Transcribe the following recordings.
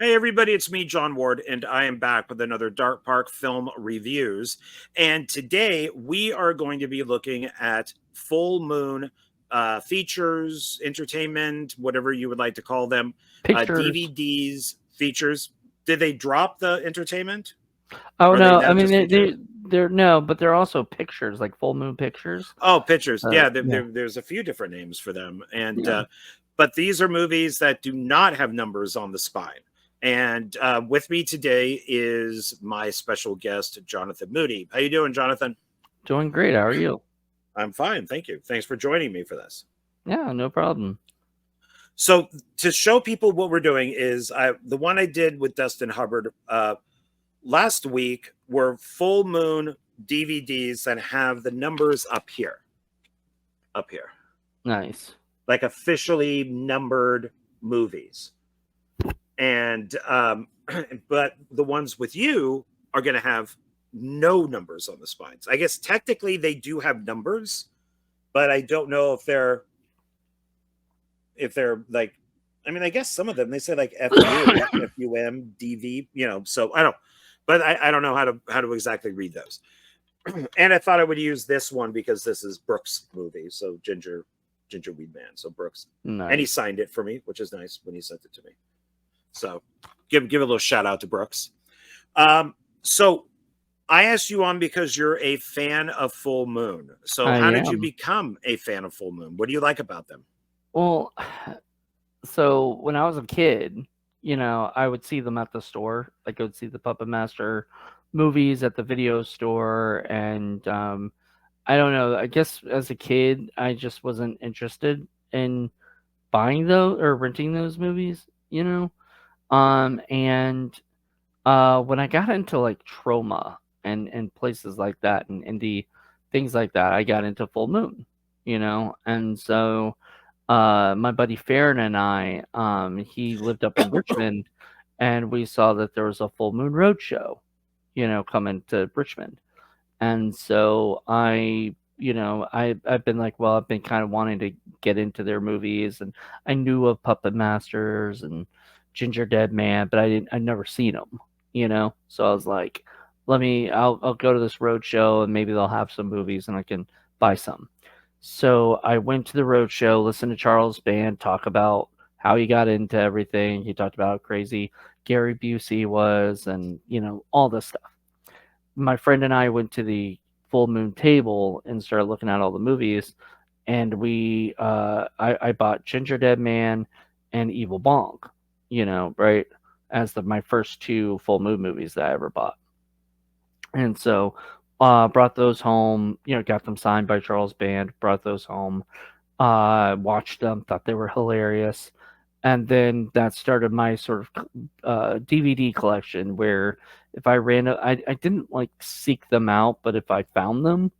Hey everybody, it's me, John Ward, and I am back with another Dark Park Film Reviews. And today we are going to be looking at full moon features, entertainment, whatever you would like to call them, Pictures. DVDs, features. Did they drop the entertainment? Oh Or are they no, now I mean just features? they're no, but they're also pictures, like full moon pictures. Oh, pictures. Yeah, Yeah. there's a few different names for them. And Yeah. but these are movies that do not have numbers on the spine. And with me today is my special guest, Jonathan Moody. How you doing, Jonathan? Doing great. How are you? I'm fine, thank you. Thanks for joining me for this. Yeah, no problem. So to show people what we're doing is the one I did with Dustin Hubbard last week were full moon DVDs that have the numbers up here, Nice. like officially numbered movies. And but the ones with you are going to have no numbers on the spines. I guess technically they do have numbers, but I don't know if they're like, I mean, I guess some of them they say like FU, FUM, DV, so I don't, but I don't know how to exactly read those. And I thought I would use this one because this is Brooks' movie, so Gingerweed Man, so Brooks, and he Nice. signed it for me, which is nice when he sent it to me. So give a little shout out to Brooks. So I asked you on because you're a fan of Full Moon. So I how did you am. become a fan of Full Moon? What do you like about them? Well, so when I was a kid, I would see them at the store. Like I would see the Puppet Master movies at the video store, and I don't know. I guess as a kid, I just wasn't interested in buying those or renting those movies. And when I got into like trauma and places like that and indie things like that, I got into Full Moon, and so my buddy Farron and I, he lived up in Richmond, and we saw that there was a Full Moon Roadshow, coming to Richmond, and so I've been like, well, I've been kind of wanting to get into their movies, and I knew of Puppet Masters and Ginger Dead Man, but I'd never seen them, So I was like, I'll go to this road show and maybe they'll have some movies and I can buy some. So I went to the road show, listened to Charles Band talk about how he got into everything. He talked about how crazy Gary Busey was, and all this stuff. My friend and I went to the Full Moon table and started looking at all the movies, and I bought Ginger Dead Man and Evil Bong, right, as my first two Full Moon movies that I ever bought. And so brought those home, got them signed by Charles Band, brought those home, watched them, thought they were hilarious. And then that started my sort of DVD collection where if I I didn't like seek them out, but if I found them,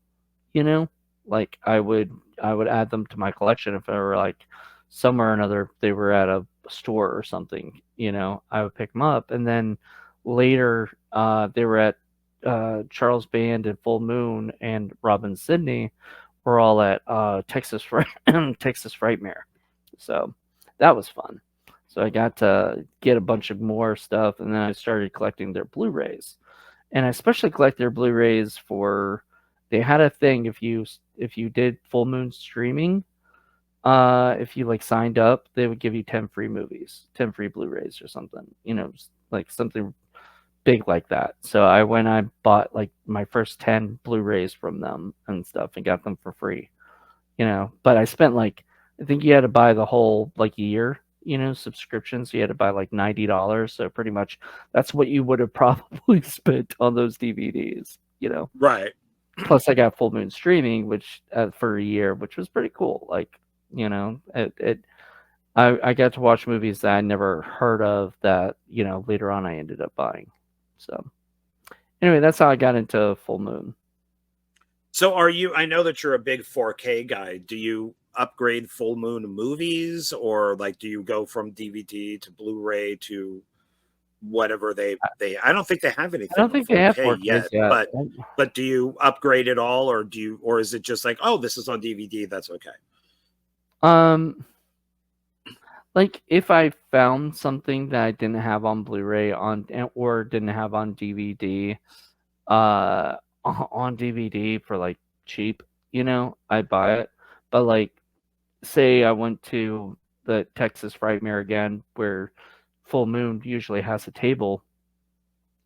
like I would add them to my collection if I were like somewhere or another, if they were at a store or something, I would pick them up. And then later, they were at Charles Band and Full Moon and Robin Sydney were all at Texas Texas Frightmare. So that was fun. So I got to get a bunch of more stuff, and then I started collecting their Blu-rays, and I especially collect their Blu-rays for. They had a thing if you did Full Moon streaming, if you like signed up, they would give you 10 free movies, 10 free Blu-rays or something, like something big like that. So I bought like my first 10 Blu-rays from them and stuff and got them for free. But I spent like I think you had to buy the whole like year, subscription. So you had to buy like $90. So pretty much that's what you would have probably spent on those DVDs, Right. Plus I got Full Moon streaming, which for a year, which was pretty cool. Like, I got to watch movies that I never heard of that, later on I ended up buying. So anyway, that's how I got into Full Moon. So I know that you're a big 4K guy. Do you upgrade Full Moon movies, or like do you go from DVD to Blu-ray to whatever they I don't think they have I anything don't on think they have 4K 4Ks yet, yet. but do you upgrade it all, or is it just like, oh, this is on DVD, that's okay? Um, Like, if I found something that I didn't have on Blu-ray or didn't have on DVD, uh, on DVD for, like, cheap, I'd buy it. But, like, say I went to the Texas Frightmare again, where Full Moon usually has a table,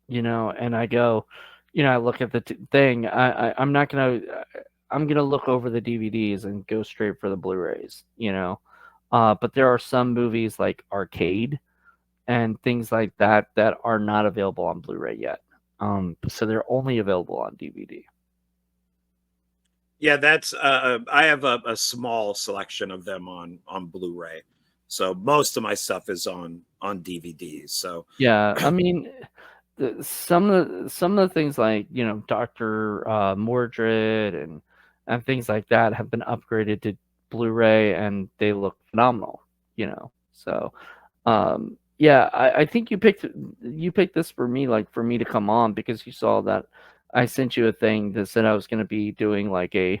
and I go, I look at the thing. I'm not gonna. I'm gonna look over the DVDs and go straight for the Blu-rays. But there are some movies like Arcade and things like that that are not available on Blu-ray yet. So they're only available on DVD. Yeah, that's I have a small selection of them on Blu-ray. So most of my stuff is on DVDs. So Yeah, I mean, some of the things like Doctor Mordred and things like that have been upgraded to Blu-ray and they look phenomenal. So yeah, I think you picked this for me, like for me to come on because you saw that I sent you a thing that said I was going to be doing like a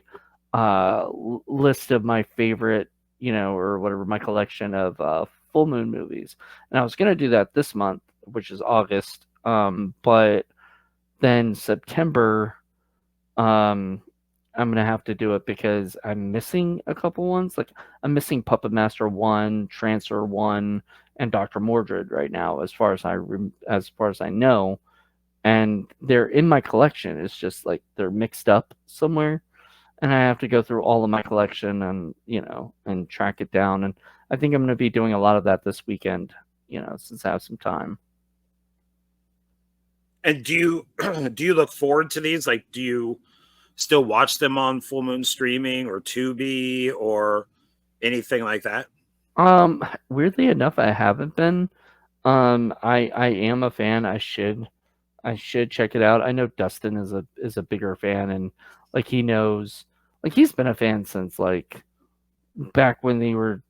list of my favorite, or whatever, my collection of full moon movies, and I was going to do that this month, which is August. But then September, um, I'm gonna have to do it because I'm missing a couple ones. Like I'm missing Puppet Master 1, Transfer 1, and Dr. Mordred right now, as far as I know, and they're in my collection. It's just like they're mixed up somewhere, and I have to go through all of my collection and and track it down. And I think I'm gonna be doing a lot of that this weekend. Since I have some time. and do you do you look forward to these? Like, do you still watch them on Full Moon Streaming or Tubi or anything like that? Weirdly enough, I haven't been. I am a fan. I should check it out. I know Dustin is a bigger fan, and like he knows, like he's been a fan since like back when they were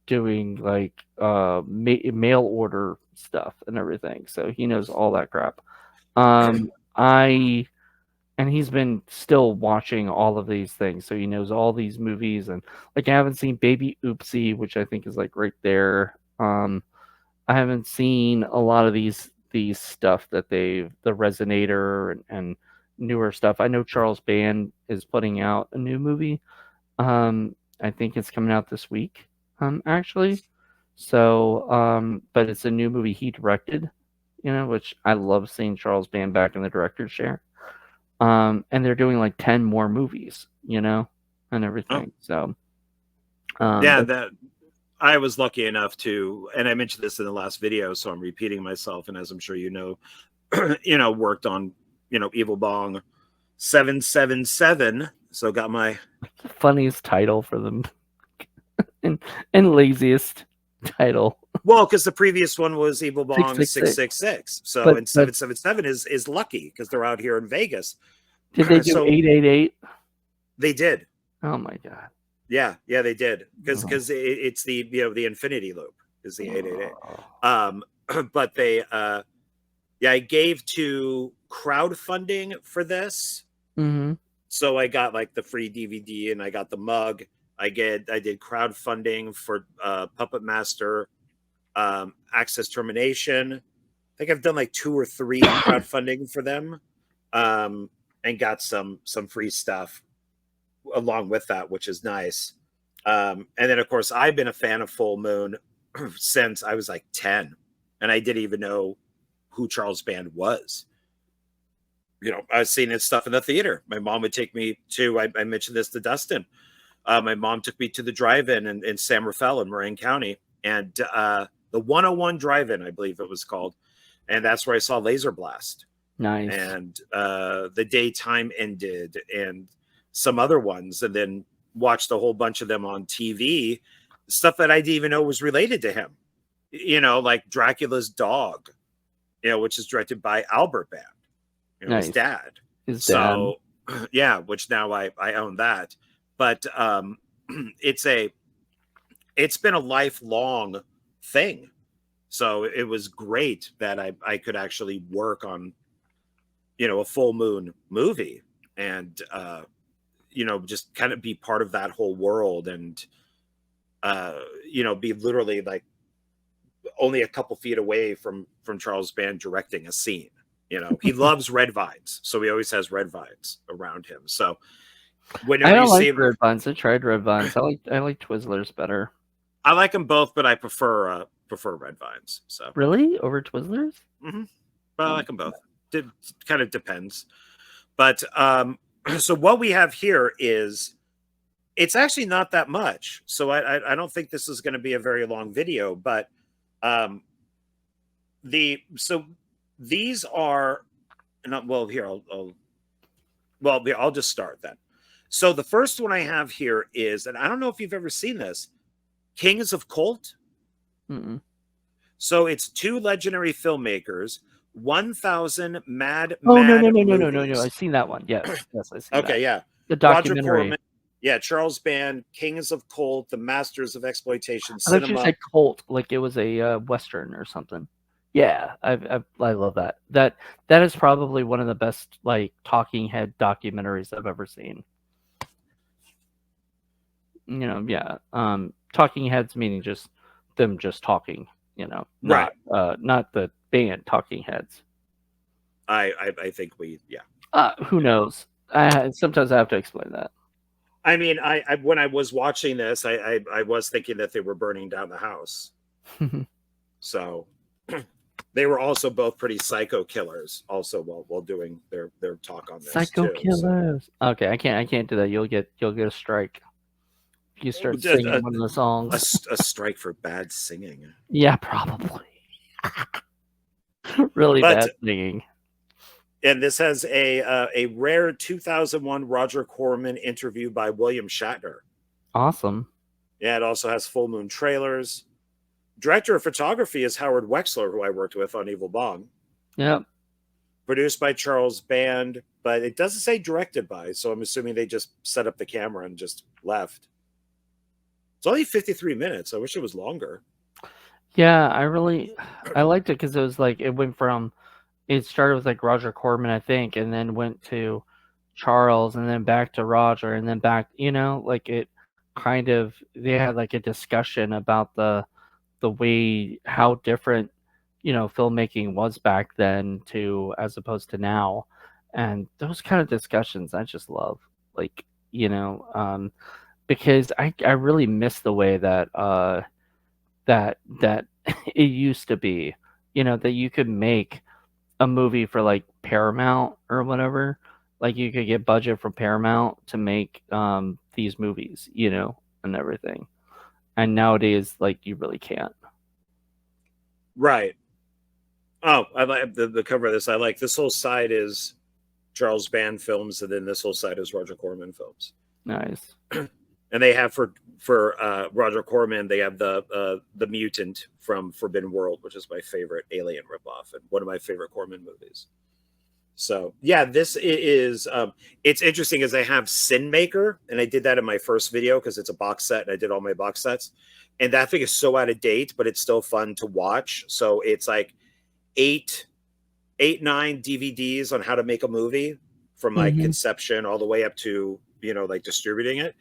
doing like mail order stuff and everything. So he knows all that crap. I and he's been still watching all of these things, so he knows all these movies. And like I haven't seen Baby Oopsie, which I think is like right there. I haven't seen a lot of these stuff that the Resonator and newer stuff. I know Charles Band is putting out a new movie. I think it's coming out this week, actually. So, but it's a new movie he directed, which I love seeing Charles Band back in the director's chair. And they're doing like 10 more movies, and Oh, everything. So, yeah, but that I was lucky enough to, and I mentioned this in the last video, so I'm repeating myself. And as I'm sure you know, worked on Evil Bong 777. So got my the funniest title for them and, and laziest title. well, because the previous one was Evil Bong 666. 666. So But and 777 is lucky because they're out here in Vegas. did they do So 888? they did. Oh my god. Yeah, they did. Because Oh. it's the the infinity loop is the 888. Oh. But they yeah, I gave to crowdfunding for this. Mm-hmm. So I got like the free DVD and I got the mug. I did crowdfunding for Puppet Master, Access Termination. I think I've done like 2 or 3 crowdfunding for them, and got some free stuff along with that, which is nice. And then of course I've been a fan of Full Moon since I was like 10, and I didn't even know who Charles Band was. I was seeing his stuff in the theater. My mom would take me to. I mentioned this to Dustin. My mom took me to the drive-in in San Rafael in Marin County, and the 101 Drive-In, I believe it was called, and that's where I saw Laser Blast. Nice. And The Daytime Ended, and some other ones, and then watched a whole bunch of them on TV, stuff that I didn't even know was related to him. Like Dracula's Dog, which is directed by Albert Band, Nice. his dad. His dad. So yeah, which now I own that. But it's been a lifelong thing. So it was great that I could actually work on a Full Moon movie, and just kind of be part of that whole world, and be literally like only a couple feet away from Charles Band directing a scene. You know, he loves red vines, so he always has red vines around him. So whenever I don't you see like him, red vines. I tried red vines. I like Twizzlers better. I like them both, but I prefer red vines. So Really? Over Twizzlers? but I like them both. It kind of depends. But so what we have here is, it's actually not that much. So I don't think this is going to be a very long video, but these are not, well, here I'll just start then. So the first one I have here is, and I don't know if you've ever seen this, Kings of Colt. Mm-mm. So it's two legendary filmmakers, 1,000 mad No. movies. I've seen that one. Yes, yes, I see that. Okay, yeah. The Roger documentary. Corman, yeah, Charles Band, Kings of Colt, the Masters of Exploitation I thought you Cinema. said Colt, like it was a Western or something. Yeah, I love that. That is probably one of the best like talking head documentaries I've ever seen. You know, yeah. Talking heads meaning just them just talking. You know, not not the band Talking Heads. I think yeah. Who knows? Sometimes I have to explain that. I mean, I when I was watching this, I was thinking that they were burning down the house. So they were also both pretty psycho killers. Also, while doing their talk on this, psycho too, killers. So. Okay, I can't do that. You'll get a strike. If you start singing one of the songs. A strike for bad singing. Yeah, probably. Really bad singing. And this has a rare 2001 Roger Corman interview by William Shatner. Awesome. Yeah, it also has full moon trailers. Director of photography is Howard Wexler, who I worked with on Evil Bong. Yep. Produced by Charles Band, but it doesn't say directed by, so I'm assuming they just set up the camera and just left. It's only 53 minutes. I wish it was longer. Yeah, I liked it because it was like, it started with like Roger Corman, I think, and then went to Charles, and then back to Roger, and then back, you know, like it kind of, they had like a discussion about the way, how different, you know, filmmaking was back then to as opposed to now. And those kind of discussions I just love, like, you know, because I really miss the way that that it used to be, you know, that you could make a movie for like Paramount or whatever, like you could get budget from Paramount to make these movies, you know, and everything. And nowadays, like, you really can't. Right. Oh, I like the cover of this. I like this whole side is Charles Band films, and then this whole side is Roger Corman films. Nice. And they have for Roger Corman, they have the mutant from Forbidden World, which is my favorite Alien ripoff and one of my favorite Corman movies. So yeah, this is it's interesting as I have Sin Maker, and I did that in my first video because it's a box set, and I did all my box sets, and that thing is so out of date, but it's still fun to watch. So it's like 9 DVDs on how to make a movie from like conception all the way up to, you know, like distributing it.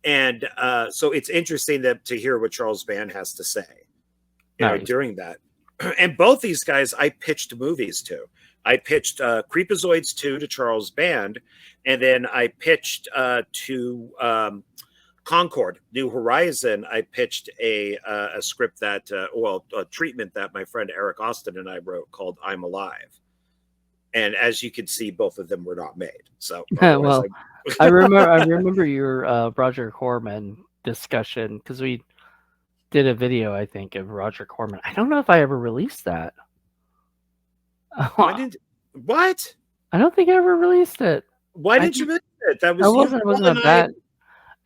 And so it's interesting to hear what Charles Band has to say, you know, during that. And both these guys, I pitched movies to. I pitched Creepazoids 2 to Charles Band, and then I pitched to Concord, New Horizon. I pitched a script that, a treatment that my friend Eric Austin and I wrote called I'm Alive. And as you can see, both of them were not made. So, well, I remember your Roger Corman discussion because we did a video, I think, of Roger Corman. I don't know if I ever released that. What? I don't think I ever released it. Why didn't you miss it?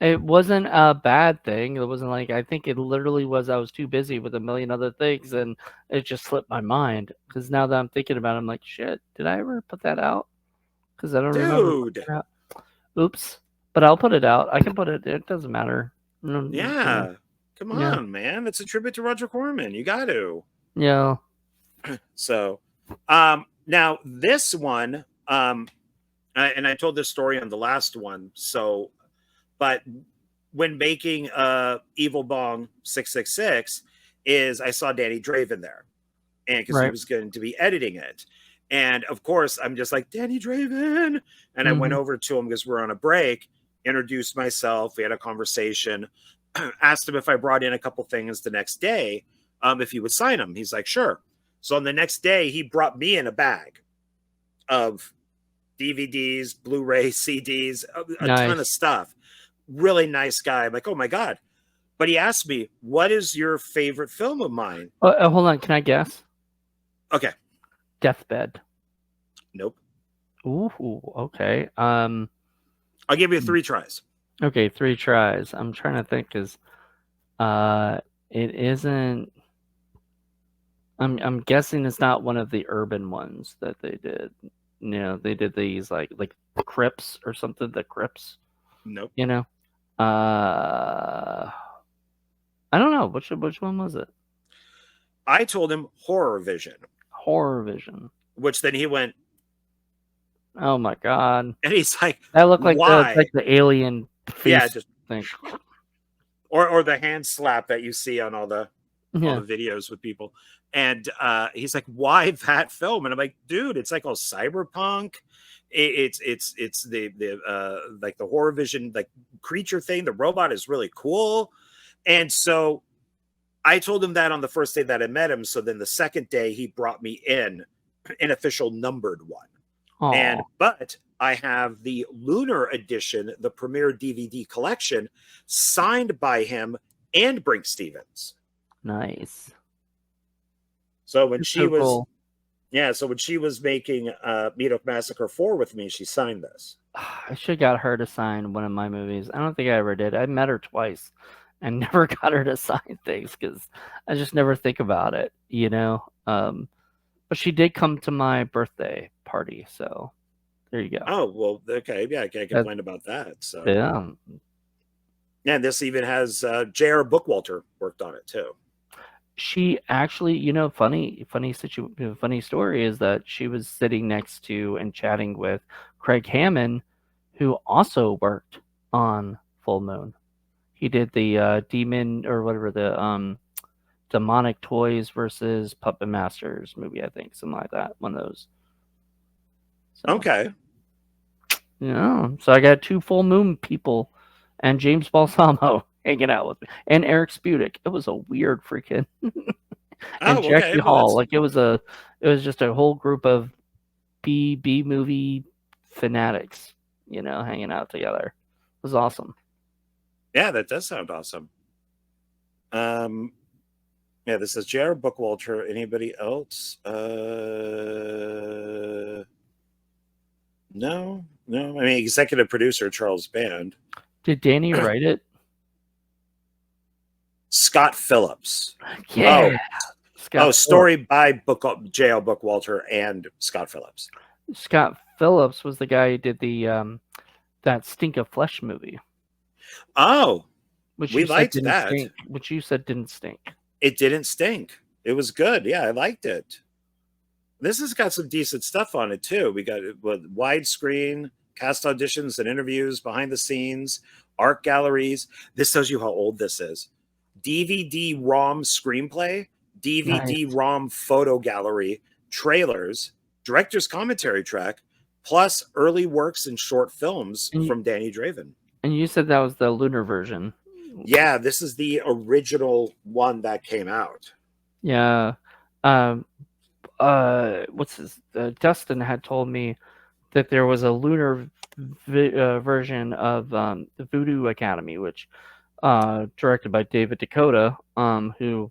It wasn't a bad thing. It wasn't like, I think it literally was, I was too busy with a million other things, and it just slipped my mind. Because now that I'm thinking about it, I'm like, shit, did I ever put that out? Because I don't remember. Oops. But I'll put it out. I can put it. It doesn't matter. Yeah. Come on, man. It's a tribute to Roger Corman. You got to. Yeah. So, now this one, and I told this story on the last one. So, but when making Evil Bong 666, is I saw Danny Draven there, and because he Right. was going to be editing it. And of course, I'm just like, Danny Draven. And I went Mhm. over to him because we're on a break, introduced myself. We had a conversation, asked him if I brought in a couple things the next day, if he would sign them. He's like, sure. So on the next day, he brought me in a bag of DVDs, Blu-ray, CDs, a ton of Nice. stuff. Really nice guy. I'm like, oh my God. But he asked me, what is your favorite film of mine? Hold on. Can I guess? Okay. Deathbed. Nope. Ooh. Okay. I'll give you 3 tries. Okay. 3 tries. I'm trying to think because it isn't. I'm guessing it's not one of the urban ones that they did. You know, they did these like Crips or something. The Crips. Nope. You know. I don't know which one was it. I told him Horror Vision. Horror Vision. Which then he went, oh my God. And he's like, that looked like why? the alien face just thing. Or the hand slap that you see on all the videos with people. And he's like, why that film? And I'm like, dude, it's like all cyberpunk. It's the like the Horror Vision like creature thing. The robot is really cool. And so I told him that on the first day that I met him. So then the second day he brought me in an official numbered one. Aww. But I have the Lunar edition, the premiere DVD collection, signed by him and Brink Stevens. Nice. So when she was, cool. So when she was making Meat Oak Massacre 4 with me, she signed this. I should have got her to sign one of my movies. I don't think I ever did. I met her twice and never got her to sign things because I just never think about it, you know. But she did come to my birthday party, so there you go. Oh, well, okay. Yeah, I can't complain about that. So yeah. And this even has J.R. Bookwalter worked on it too. She actually, you know, funny story is that she was sitting next to and chatting with Craig Hammond, who also worked on Full Moon. He did the Demon or whatever, the Demonic Toys versus Puppet Masters movie, I think, something like that. One of those. So, okay. Yeah. So I got 2 Full Moon people and James Balsamo hanging out with me and Eric Spudic. It was a weird freaking and Jackie Hall. Like it was just a whole group of B movie fanatics, you know, hanging out together. It was awesome. Yeah, that does sound awesome. Yeah, this is J.R. Bookwalter. Anybody else? No. I mean, executive producer Charles Band. Did Danny write it? Scott Phillips. Yeah. Story by J.R. Bookwalter and Scott Phillips. Scott Phillips was the guy who did the that Stink of Flesh movie. Oh, we liked that. Stink, which you said didn't stink. It didn't stink. It was good. Yeah, I liked it. This has got some decent stuff on it too. We got widescreen, cast auditions and interviews, behind the scenes, art galleries. This tells you how old this is. DVD-ROM screenplay, DVD-ROM photo gallery, trailers, director's commentary track, plus early works and short films from Danny Draven. And you said that was the Lunar version. Yeah, this is the original one that came out. Yeah. Dustin had told me that there was a Lunar version of the Voodoo Academy, which directed by David Dakota, who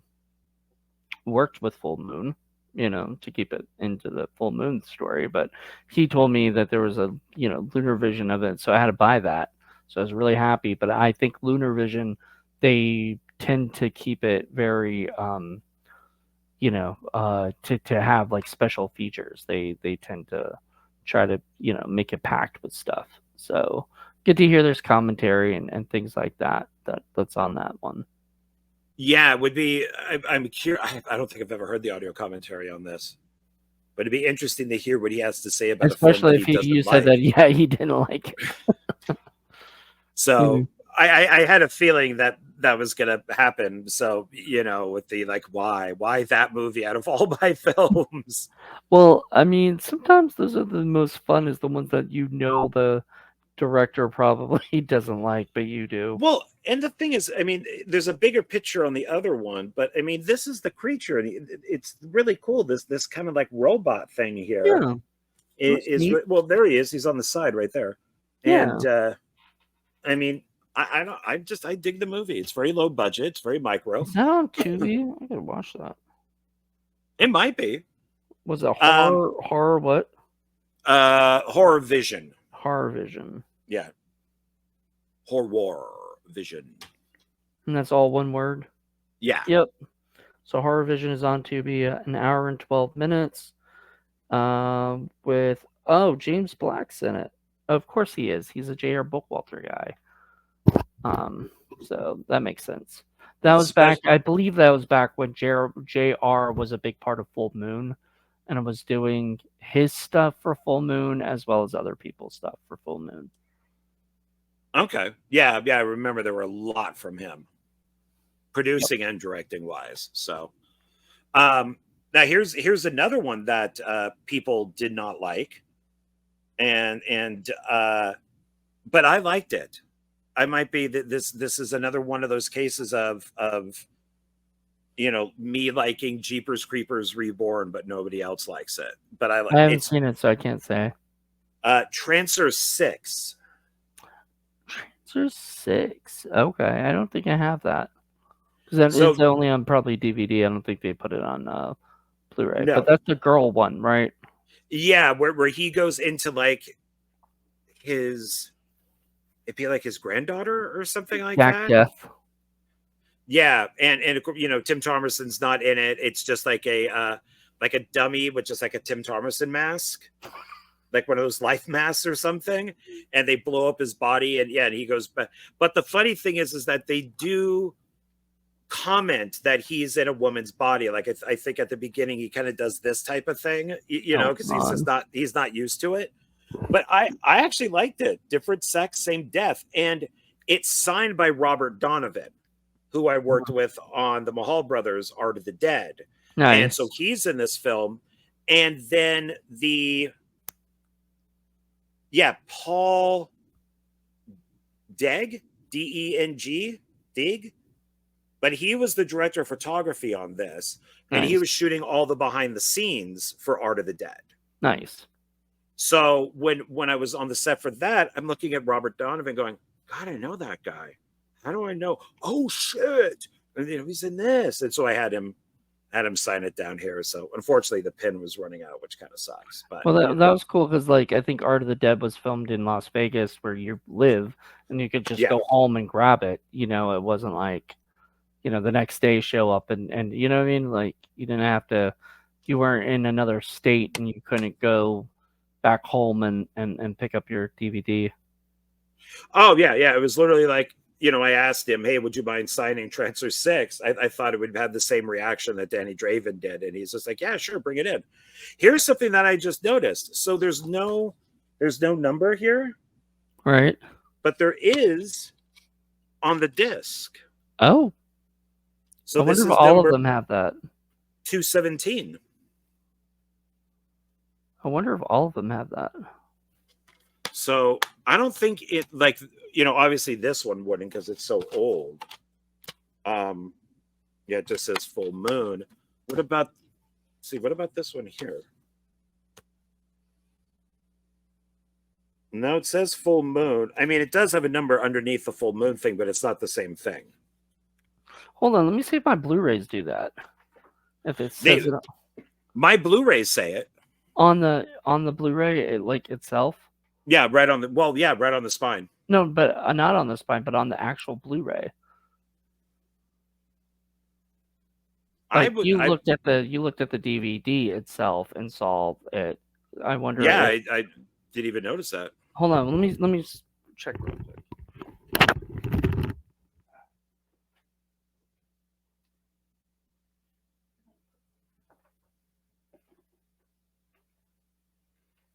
worked with Full Moon, you know, to keep it into the Full Moon story. But he told me that there was a, you know, Lunar Vision of it, so I had to buy that. So I was really happy. But I think Lunar Vision, they tend to keep it very, you know, to have like special features. They tend to try to, you know, make it packed with stuff. So good to hear there's commentary and things like that's on that one. Yeah, it would be. I'm curious. I don't think I've ever heard the audio commentary on this, but it'd be interesting to hear what he has to say about. Especially if you said that, yeah, he didn't like it. So I had a feeling that that was gonna happen. So, you know, with the like, why that movie out of all my films? Well, I mean, sometimes those are the most fun, is the ones that you know the director probably doesn't like, but you do. Well, and the thing is, I mean, there's a bigger picture on the other one, but I mean, this is the creature, and it's really cool. This kind of like robot thing here Yeah, that's is neat. well, there he is. He's on the side right there, Yeah. and I mean, I don't, I dig the movie. It's very low budget. It's very micro. Is that on Tubi? I gotta watch that. It might be. Was it Um, horror what? Horror Vision. Horror Vision. Yeah, Horror Vision. And that's all one word? Yeah. Yep. So Horror Vision is on Tubi, an hour and 12 minutes. With James Black's in it. Of course he is. He's a J.R. Bookwalter guy. So that makes sense. That was back, I believe that was back when JR was a big part of Full Moon, and I was doing his stuff for Full Moon as well as other people's stuff for Full Moon. Okay. Yeah, I remember there were a lot from him, producing and directing wise. So, now here's another one that people did not like, and but I liked it. I might be that this is another one of those cases of you know, me liking Jeepers Creepers Reborn, but nobody else likes it. But I like I haven't it's seen it, so I can't say. Trancer 6. There's 6. Okay, I don't think I have that. Because So it's only on probably DVD. I don't think they put it on Blu-ray. But no, that's the girl one, right? yeah, where he goes into like his, it'd be like his granddaughter or something like Jack that. Death. Yeah, and you know, Tim Thomerson's not in it. It's just like a dummy with just like a Tim Thomerson mask, like one of those life masks or something, and they blow up his body, and yeah, and he goes back. But the funny thing is that they do comment that he's in a woman's body. Like I think at the beginning he kind of does this type of thing, you know, because he's not used to it. But I actually liked it. Different sex, same death, and it's signed by Robert Donovan, who I worked with on the Mahal Brothers Art of the Dead. Nice. And so he's in this film. And then Paul Deg, Deng, Dig. But he was the director of photography on this. And he was shooting all the behind the scenes for Art of the Dead. Nice. So when I was on the set for that, I'm looking at Robert Donovan going, God, I know that guy. How do I know? Oh shit! And, you know, he's in this, and so I had him sign it down here. So unfortunately, the pin was running out, which kind of sucks. But well, that was cool because, like, I think Art of the Dead was filmed in Las Vegas, where you live, and you could just go home and grab it. You know, it wasn't like, you know, the next day show up and you know what I mean. Like, you didn't have to. You weren't in another state, and you couldn't go back home and pick up your DVD. Oh yeah, it was literally like, you know, I asked him, hey, would you mind signing Trancer 6? I thought it would have the same reaction that Danny Draven did. And he's just like, yeah, sure, bring it in. Here's something that I just noticed. So there's no number here. Right. But there is on the disc. Oh. So I wonder if all of them have that. 217. I wonder if all of them have that. So I don't think it, like, you know, obviously this one wouldn't because it's so old. Yeah, it just says Full Moon. What about this one here? No, it says Full Moon. I mean, it does have a number underneath the Full Moon thing, but it's not the same thing. Hold on, let me see if my Blu-rays do that. If it says it. My Blu-rays say it. On the Blu-ray, like itself? Yeah, right on the right on the spine. No, but not on the spine, but on the actual Blu-ray. Like, you looked at the DVD itself and saw it. I wonder. Yeah, I didn't even notice that. Hold on, let me check real quick.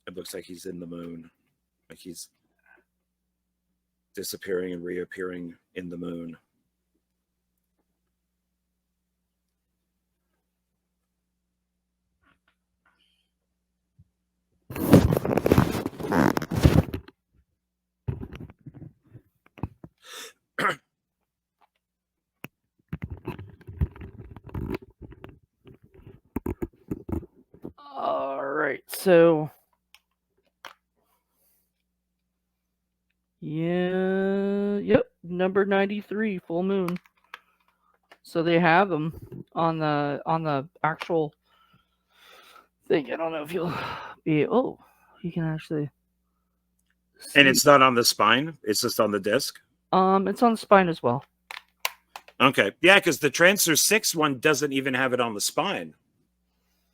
It looks like he's in the moon, like he's disappearing and reappearing in the moon. so yeah, yep, number 93, full moon. So they have them on the actual thing. I don't know if you'll be. Oh, you can actually. And it's not on the spine; it's just on the disc. It's on the spine as well. Okay, yeah, because the Transfer 6 one doesn't even have it on the spine.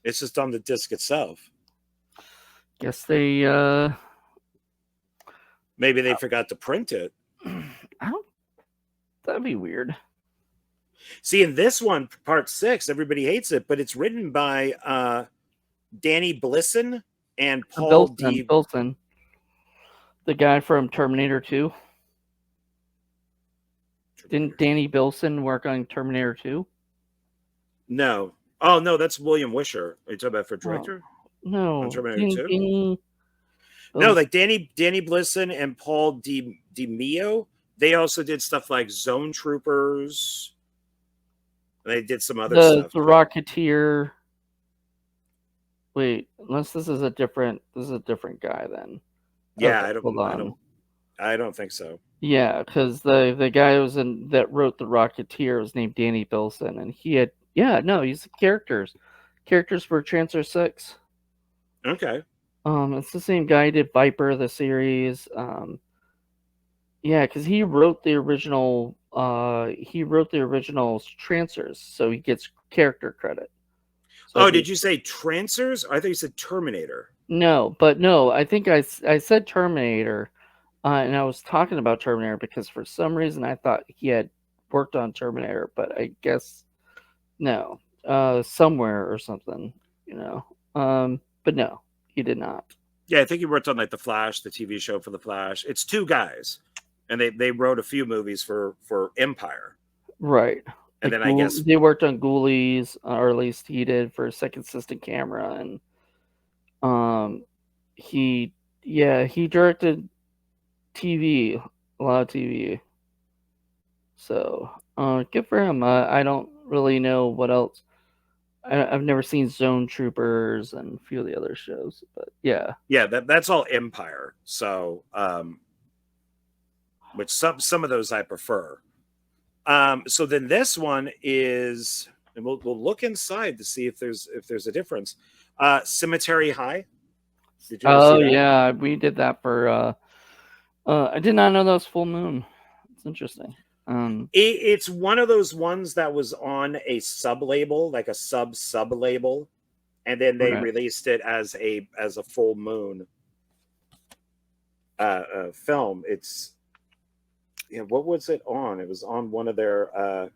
It's just on the disc itself. Guess they maybe they forgot to print it. I don't. That'd be weird. See, in this one, part 6, everybody hates it, but it's written by Danny Blisson and Paul D. Bilson, the guy from Terminator 2. Didn't Danny Bilson work on Terminator 2? No. Oh, no, that's William Wisher. Are you talking about for director? No. On Terminator 2? No, like Danny Blisson and Paul DiMeo, they also did stuff like Zone Troopers. They did some other stuff. The Rocketeer. Wait, unless this is a different guy then. Yeah, okay, I don't think so. Yeah, because the guy that wrote The Rocketeer was named Danny Bilson, and he had he's characters for Transfer 6. Okay. It's the same guy who did Viper, the series. Yeah, because he wrote the original. Transfers, so he gets character credit. So did you say Transfers? I thought you said Terminator. No, I think I said Terminator, and I was talking about Terminator because for some reason I thought he had worked on Terminator, but I guess no, somewhere or something, but no, he did not. Yeah, I think he worked on like The Flash, the TV show for The Flash. It's two guys, and they wrote a few movies for Empire. Right. And then I guess they worked on Ghoulies, or at least he did, for Second System Camera, and he directed TV, a lot of TV. So good for him. I don't really know what else. I've never seen Zone Troopers and a few of the other shows, but yeah. Yeah, that's all Empire. So which some of those I prefer. So then this one is, and we'll look inside to see if there's a difference. Cemetery High. Did you ever see that? Yeah, we did that for. I did not know that was full moon. It's interesting. It's one of those ones that was on a sub label, like a sub label, and then they released it as a full moon film. It's what was it on? It was on one of their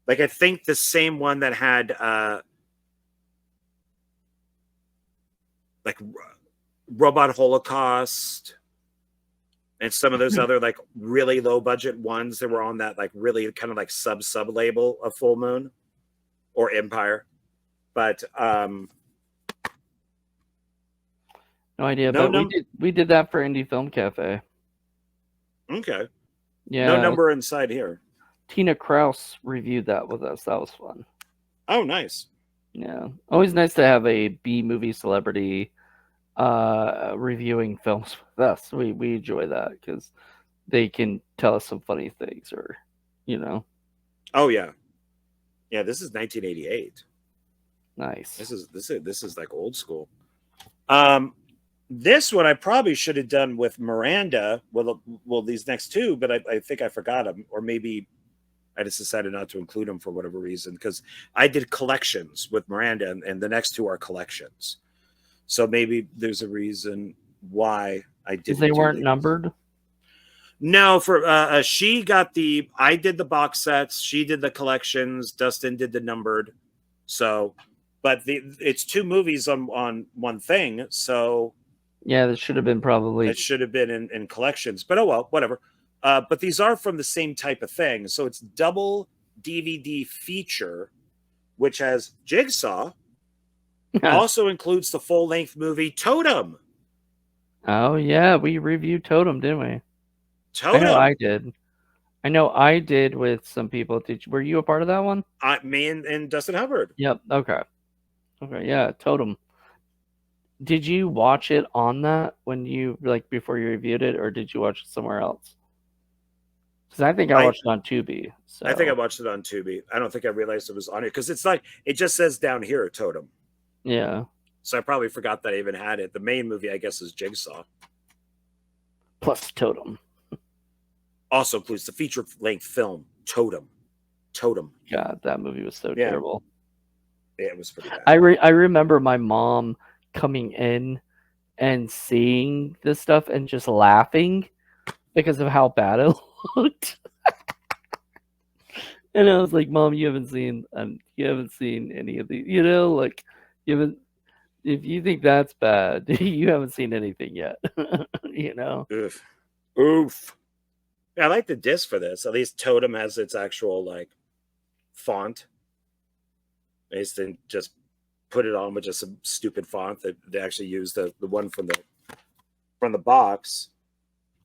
like I think the same one that had like Robot Holocaust and some of those other like really low budget ones that were on that like really kind of like sub label of Full Moon or Empire. But no idea. But we did that for Indie Film Cafe. Okay. Yeah. No number inside here. Tina Kraus reviewed that with us. That was fun. Oh, nice. Yeah. Always nice to have a B movie celebrity reviewing films with us. We enjoy that because they can tell us some funny things, or Oh yeah. Yeah, this is 1988. Nice. This is like old school. This one I probably should have done with Miranda. Well, these next two, but I think I forgot them, or maybe I just decided not to include them for whatever reason, because I did collections with Miranda, and the next two are collections. So maybe there's a reason why I didn't. They weren't numbered? No, for she got I did the box sets, she did the collections, Dustin did the numbered. So, but it's two movies on one thing, so yeah, that should have been probably. It should have been in collections, but oh well, whatever. But these are from the same type of thing. So it's double DVD feature, which has Jigsaw. Also includes the full-length movie Totem. Oh yeah, we reviewed Totem, didn't we? Totem. I know I did with some people. Were you a part of that one? Me and Dustin Hubbard. Yep. Okay. Okay, yeah, Totem. Did you watch it on that when you like before you reviewed it, or did you watch it somewhere else? Because I think I watched it on Tubi. I think I So watched it on Tubi. I don't think I realized it was on it because it's like it just says down here Totem. yeah, So I probably forgot that I even had it. The main movie, I guess, is Jigsaw. plus Totem. Also includes the feature-length film Totem. Totem. God, that movie was so Yeah. terrible. Yeah, it was pretty bad. I remember my mom coming in and seeing this stuff and just laughing because of how bad it looked. And I was like, "Mom, you haven't seen any of these, you know, like you haven't. If you think that's bad, you haven't seen anything yet, you know." Oof. Oof. Yeah, I like the disc for this. At least Totem has its actual like font. They used to just put it on with just some stupid font that they actually used the one from the box.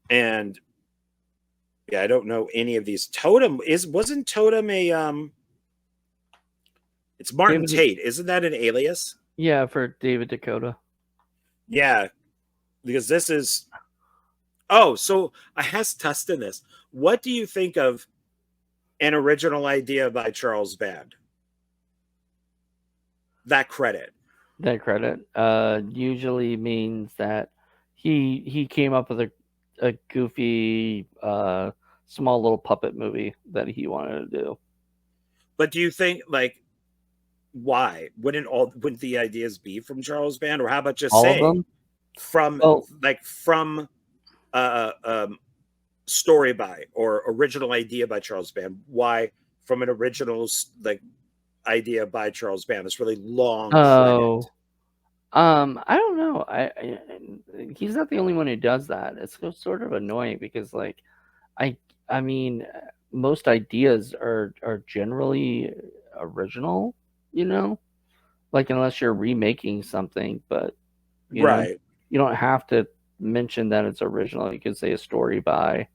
And yeah, I don't know any of these. Totem wasn't Totem a it's Martin Tate, isn't that an alias? Yeah, for David Dakota. Yeah, because this is so I has Tustin this. What do you think of an original idea by Charles Band? That credit Usually means that he came up with a goofy small little puppet movie that he wanted to do. But do you think like why wouldn't the ideas be from Charles Band, or how about just All of them from story by or original idea by Charles Band? Why from an original like idea by Charles Band? This really long credit. I don't know. He's not the only one who does that. It's sort of annoying because like I mean most ideas are generally original, you know? Like unless you're remaking something, but you know, you don't have to mention that it's original. You could say a story by,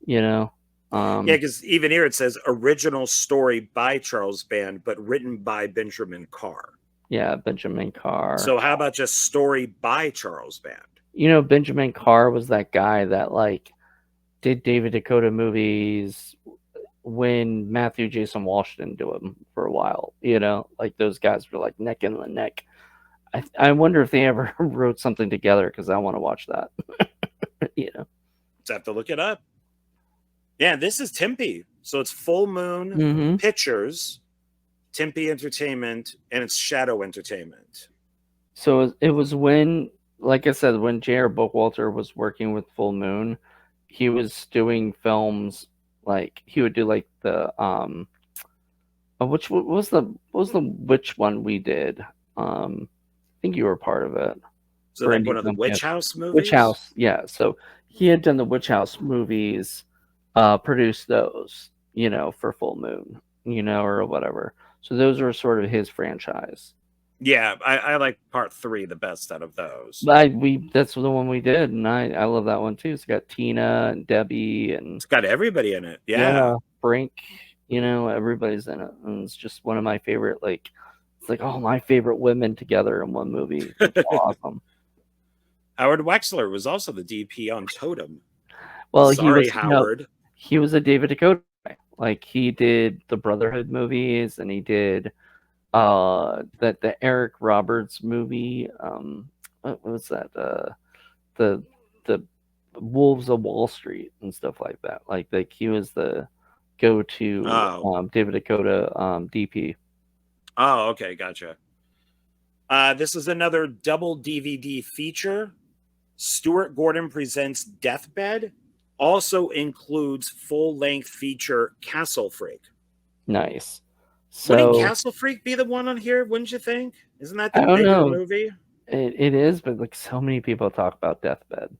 you know. Yeah, because even here it says original story by Charles Band, but written by Benjamin Carr. Yeah, Benjamin Carr. So how about just story by Charles Band? You know, Benjamin Carr was that guy that like did David Dakota movies when Matthew Jason Walsh didn't do them for a while. You know, like those guys were like neck in the neck. I wonder if they ever wrote something together because I want to watch that. You know, let's have to look it up. Yeah, this is Tempe, so it's Full Moon Pictures, Tempe Entertainment, and it's Shadow Entertainment. So it was when, like I said, when J.R. Bookwalter was working with Full Moon, he was doing films like he would do like the which was the which one we did? I think you were part of it. So like one of the Witch House movies? Witch House, yeah. So he had done the Witch House movies, produced those, you know, for Full Moon, you know, or whatever. So those were sort of his franchise. Yeah, I like part 3 the best out of those. That's the one we did, and I love that one too. It's got Tina and Debbie, and it's got everybody in it. Yeah, Brink, you know, everybody's in it, and it's just one of my favorite. Like, it's like all my favorite women together in one movie. It's awesome. Howard Wexler was also the DP on Totem. Well, Howard. He was a David Dakota guy. Like he did the Brotherhood movies, and he did the Eric Roberts movie. What was that? The Wolves of Wall Street and stuff like that. Like he was the go-to David Dakota DP. Oh, okay, gotcha. This is another double DVD feature. Stuart Gordon Presents Deathbed. Also includes full-length feature Castle Freak. Nice. So, wouldn't Castle Freak be the one on here? Wouldn't you think? Isn't that the bigger movie? It is, but like so many people talk about Deathbed.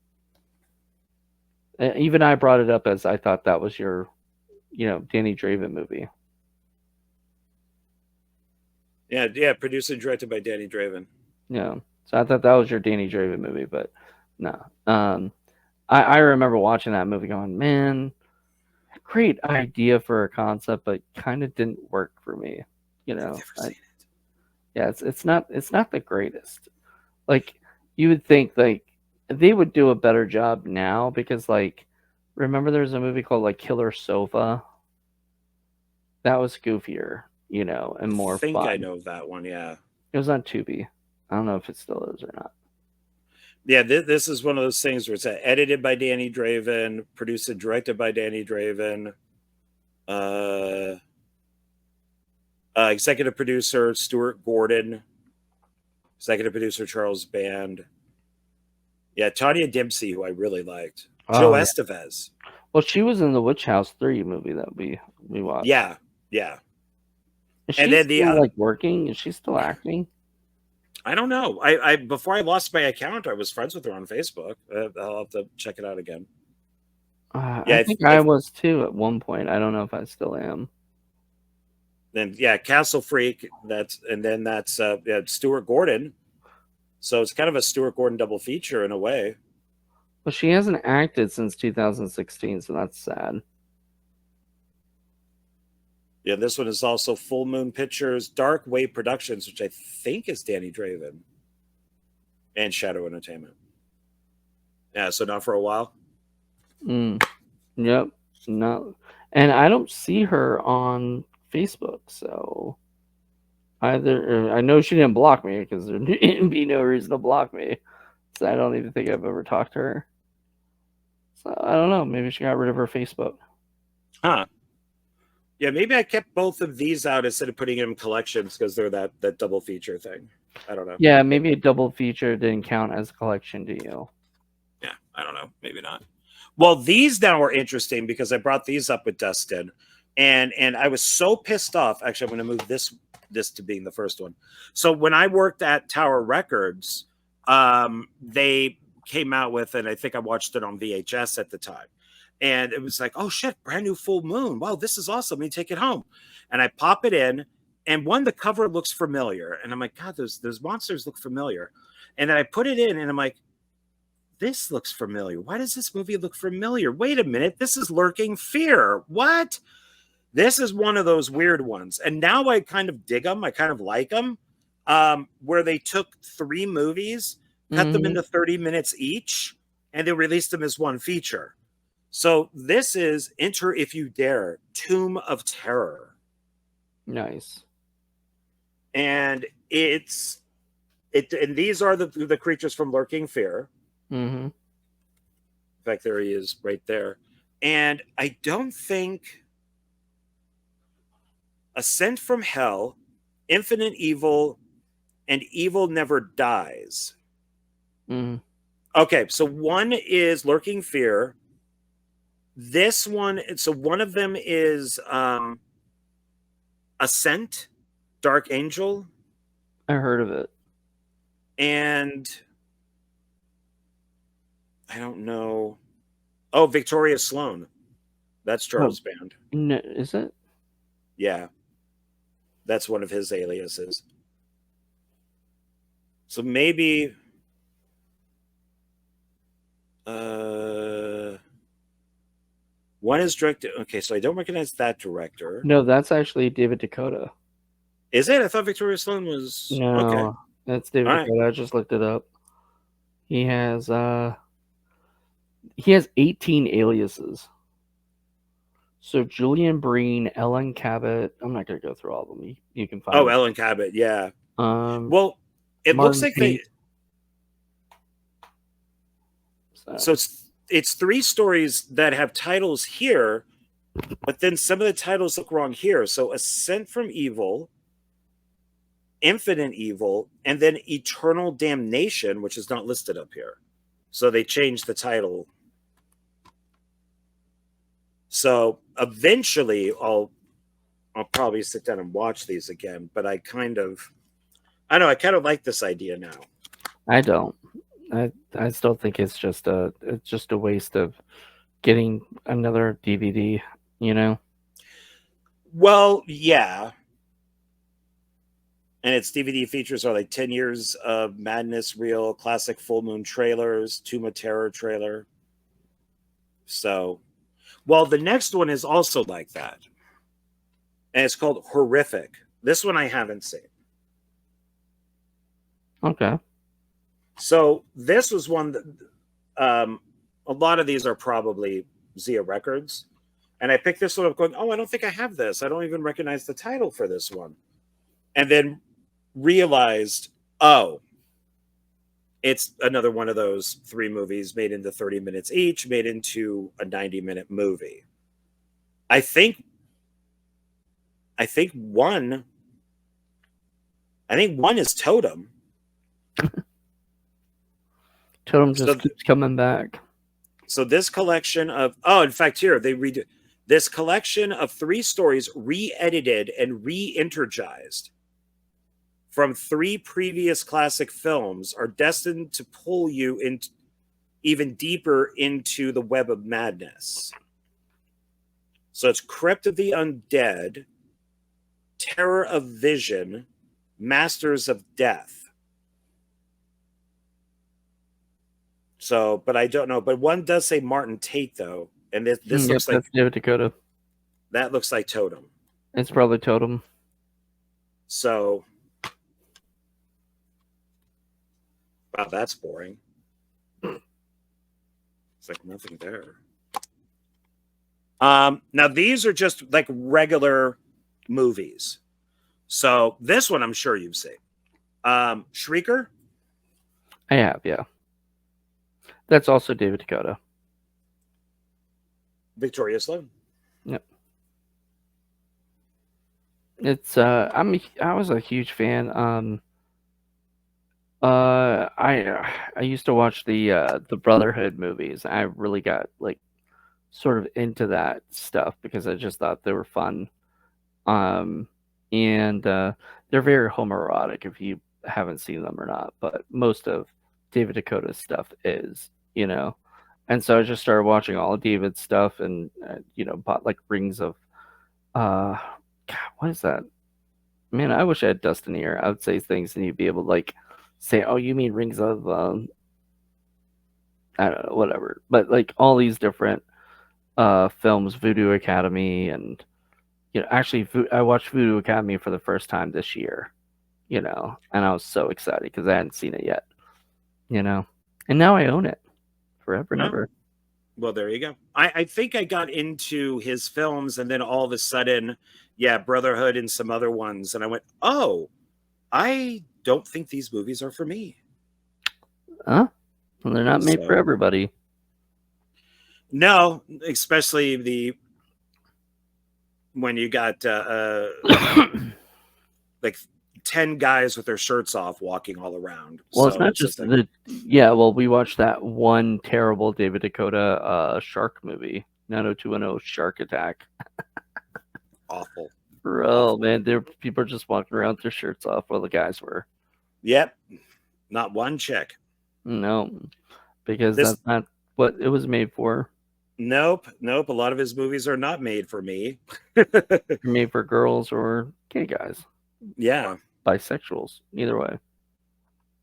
Even I brought it up as I thought that was your, you know, Danny Draven movie. Yeah, produced and directed by Danny Draven. Yeah, so I thought that was your Danny Draven movie, but no. I remember watching that movie going, man, great idea for a concept, but kind of didn't work for me. You know, Yeah, it's not the greatest. Like, you would think like they would do a better job now because, like, remember there's a movie called like Killer Sofa? That was goofier, you know, and I more think I fun. know that one. Yeah. It was on Tubi. I don't know if it still is or not. Yeah, this is one of those things where it's edited by Danny Draven, produced and directed by Danny Draven, uh, executive producer Stuart Gordon, executive producer Charles Band. Yeah, Tanya Dempsey, who I really liked. Joe Oh yeah. Estevez. Well, she was in the Witch House 3 movie that we watched. Yeah, yeah. Is And she then the still like working? Is she still acting? I don't know. I before I lost my account, I was friends with her on Facebook. I'll have to check it out again. Yeah, I think I was too at one point. I don't know if I still am. then yeah, Castle Freak. That's yeah, Stuart Gordon. So it's kind of a Stuart Gordon double feature in a way. Well, she hasn't acted since 2016, so that's sad. Yeah, this one is also Full Moon Pictures, Dark Wave Productions, which I think is Danny Draven, and Shadow Entertainment. Yeah, so not for a while. Yep. No. And I don't see her on Facebook, so either I know she didn't block me because there'd be no reason to block me. So I don't even think I've ever talked to her. So I don't know. Maybe she got rid of her Facebook. Huh. Yeah, maybe I kept both of these out instead of putting them in collections because they're that double feature thing. I don't know. Yeah, maybe a double feature didn't count as a collection to you. Yeah, I don't know. Maybe not. Well, these now are interesting because I brought these up with Dustin, and I was so pissed off. Actually, I'm going to move this to being the first one. So when I worked at Tower Records, they came out with, and I think I watched it on VHS at the time, and it was like, oh shit, brand new Full Moon. Wow, this is awesome. Let me take it home, and I pop it in, and the cover looks familiar, and I'm like, God, those monsters look familiar, and then I put it in, and I'm like, this looks familiar. Why does this movie look familiar? Wait a minute. This is Lurking Fear. What? This is one of those weird ones. And now I kind of dig them. I kind of like them. Where they took 3 movies, cut them into 30 minutes each, and they released them as one feature. So this is Enter If You Dare, Tomb of Terror. Nice. And and these are the creatures from Lurking Fear. Mm-hmm. In fact, there he is right there. And I don't think Ascent from Hell, Infinite Evil, and Evil Never Dies. Mm-hmm. Okay, so one is Lurking Fear. This one, so one of them is Ascent, Dark Angel. I heard of it. And I don't know. Oh, Victoria Sloan. That's Charles Band. No, is it? Yeah. That's one of his aliases. So maybe one is directed. Okay, so I don't recognize that director. No, that's actually David Dakota. Is it? I thought Victoria Sloan was. No, okay. That's David Dakota. Right. I just looked it up. He has 18 aliases. So Julian Breen, Ellen Cabot. I'm not gonna go through all of them. You can find. Oh, Ellen Cabot, yeah. Well, it Martin looks like Pate. So it's 3 stories that have titles here, but then some of the titles look wrong here. So Ascent from Evil, Infinite Evil, and then Eternal Damnation, which is not listed up here. So they changed the title. So eventually I'll probably sit down and watch these again, but I kind of like this idea now. I don't. I still think it's just a waste of getting another DVD, you know? Well, yeah. And its DVD features are like 10 Years of Madness Reel, classic Full Moon trailers, Tomb of Terror trailer. So, well, the next one is also like that. And it's called Horrific. This one I haven't seen. Okay. So this was one that a lot of these are probably Zia Records. And I picked this one up going, oh, I don't think I have this. I don't even recognize the title for this one. And then realized, oh, it's another one of those 3 movies made into 30 minutes each, made into a 90-minute movie. I think one is Totem. Totem just keeps coming back. So this collection of, in fact, here they read this collection of 3 stories re-edited and re-energized from 3 previous classic films are destined to pull you into even deeper into the web of madness. So it's Crypt of the Undead, Terror of Vision, Masters of Death. So, but I don't know. But one does say Martin Tate, though. And this looks like David Dakota. That looks like Totem. It's probably Totem. So, wow, that's boring. It's like nothing there. Now these are just like regular movies. So this one I'm sure you've seen. Shrieker? I have, yeah. That's also David Dakota. Victoria Sloan. Yep. It's I was a huge fan. I used to watch the Brotherhood movies. I really got like sort of into that stuff because I just thought they were fun. And they're very homoerotic if you haven't seen them or not, but most of David Dakota's stuff is, you know. And so I just started watching all of David's stuff and bought like rings of God, what is that? Man, I wish I had Dustin here. I would say things and you'd be able to like say, oh, you mean rings of I don't know, whatever. But like all these different films, Voodoo Academy, and actually I watched Voodoo Academy for the first time this year, and I was so excited because I hadn't seen it yet, and now I own it forever and ever. Well, there you go. I think I got into his films and then all of a sudden, Brotherhood and some other ones. And I went, oh, I don't think these movies are for me. Huh? Well, they're not made for everybody. No, especially when you got like 10 guys with their shirts off walking all around. Well, it's not just we watched that one terrible David Dakota shark movie, 90210 Shark Attack. Awful. Bro, awful. Man, people are just walking around with their shirts off while the guys were. Yep. Not one chick. No, because that's not what it was made for. Nope. A lot of his movies are not made for me. Made for girls or gay guys. Yeah. Bisexuals, either way.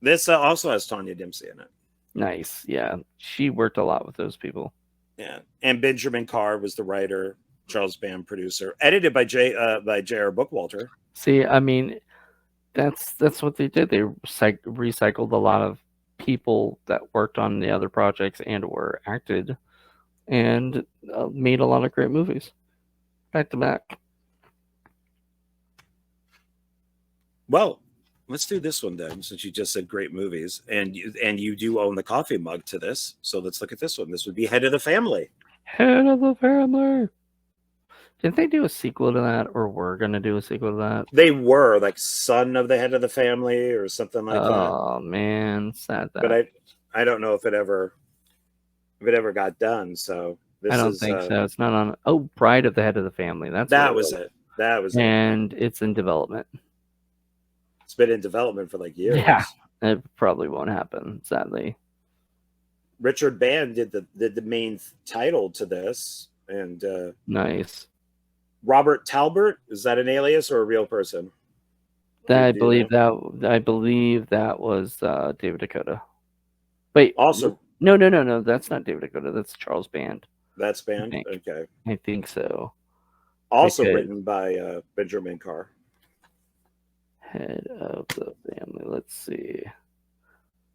This also has Tanya Dempsey in it. Nice. Yeah. She worked a lot with those people. Yeah. And Benjamin Carr was the writer, Charles Band producer, edited by J.R. Bookwalter. See, I mean, that's what they did. They recycled a lot of people that worked on the other projects and or acted and made a lot of great movies back to back. Well, let's do this one then, since you just said great movies, and you do own the coffee mug to this. So let's look at this one. This would be Head of the Family. Head of the Family. Didn't they do a sequel to that, or were going to do a sequel to that? They were, like Son of the Head of the Family or something like that. Oh man, sad that. But I don't know if it ever got done. So I don't think so. It's not on. Oh, Bride of the Head of the Family. That was it. And it's in development. It's been in development for like years. Yeah, it probably won't happen, sadly. Richard Band did the main title to this, and nice. Robert Talbert, is that an alias or a real person? I believe that was David Dakota. Wait, also no, that's not David Dakota. That's Charles Band. That's Band. Okay, I think so. Also written by Benjamin Carr. Head of the Family. Let's see.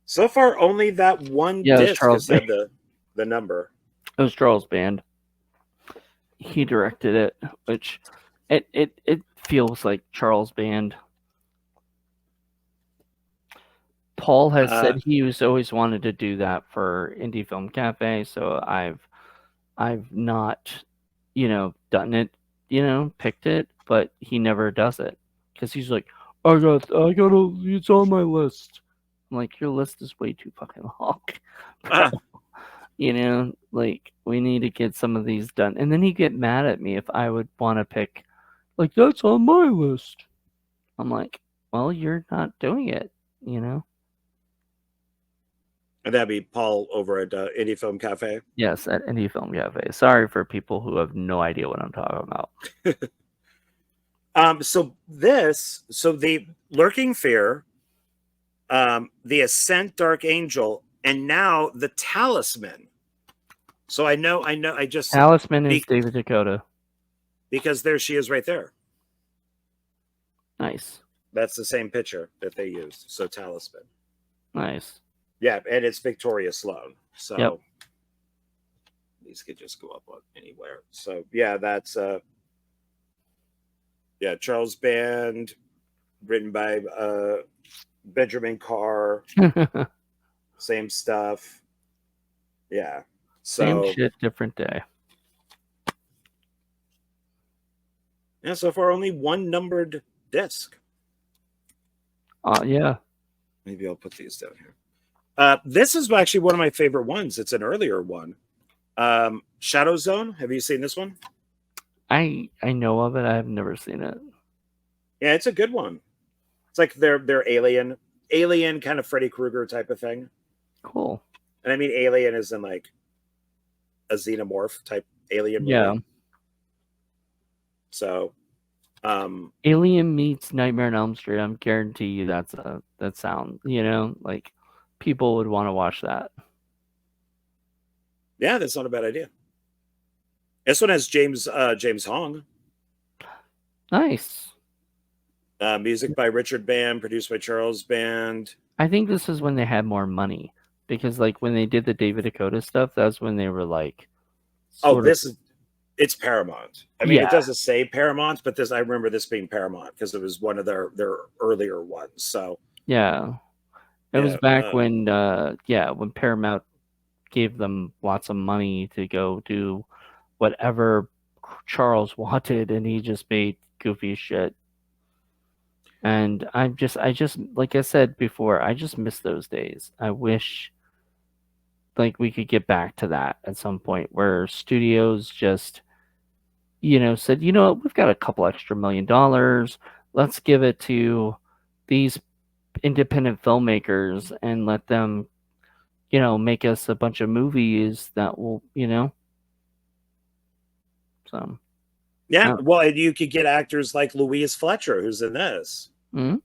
So far, only that one Yeah, it was disc Charles has had Band. the number. It was Charles Band. He directed it, which it feels like Charles Band. Paul has said he was always wanted to do that for Indie Film Cafe, so I've not, done it, picked it, but he never does it because he's like, I gotta, it's on my list. I'm like, your list is way too fucking long, bro. Like, we need to get some of these done. And then he'd get mad at me if I would want to pick, like, that's on my list. I'm like, well, you're not doing it, And that'd be Paul over at Indie Film Cafe. Yes, at Indie Film Cafe. Sorry for people who have no idea what I'm talking about. So the Lurking Fear, the Ascent, Dark Angel, and now the Talisman. So I just Talisman is David Dakota. Because there she is right there. Nice. That's the same picture that they used. So Talisman. Nice. Yeah, and it's Victoria Sloan. So yep. These could just go up anywhere. So yeah, that's Charles Band, written by Benjamin Carr. Same stuff. Yeah. Same shit, different day. Yeah, so far only one numbered disc. Yeah. Maybe I'll put these down here. This is actually one of my favorite ones. It's an earlier one. Shadow Zone. Have you seen this one? I know of it. I've never seen it. Yeah, it's a good one. It's like they're alien kind of Freddy Krueger type of thing. Cool. And I mean alien is in like a xenomorph type alien movie. Yeah. So Alien meets Nightmare on Elm Street. I'm guarantee you that sound, like people would want to watch that. Yeah, that's not a bad idea. This one has James Hong. Nice. Music by Richard Band, produced by Charles Band. I think this is when they had more money, because like when they did the David Dakota stuff, that's when they were like, it's Paramount. I mean, It doesn't say Paramount, but I remember this being Paramount because it was one of their earlier ones. So yeah, it was back when Paramount gave them lots of money to go do whatever Charles wanted, and he just made goofy shit. And I just like I said before, I just miss those days. I wish like we could get back to that at some point where studios just said, we've got a couple extra $1 million. Let's give it to these independent filmmakers and let them, make us a bunch of movies that will, so. Yeah, well, and you could get actors like Louise Fletcher, who's in this. Mm-hmm.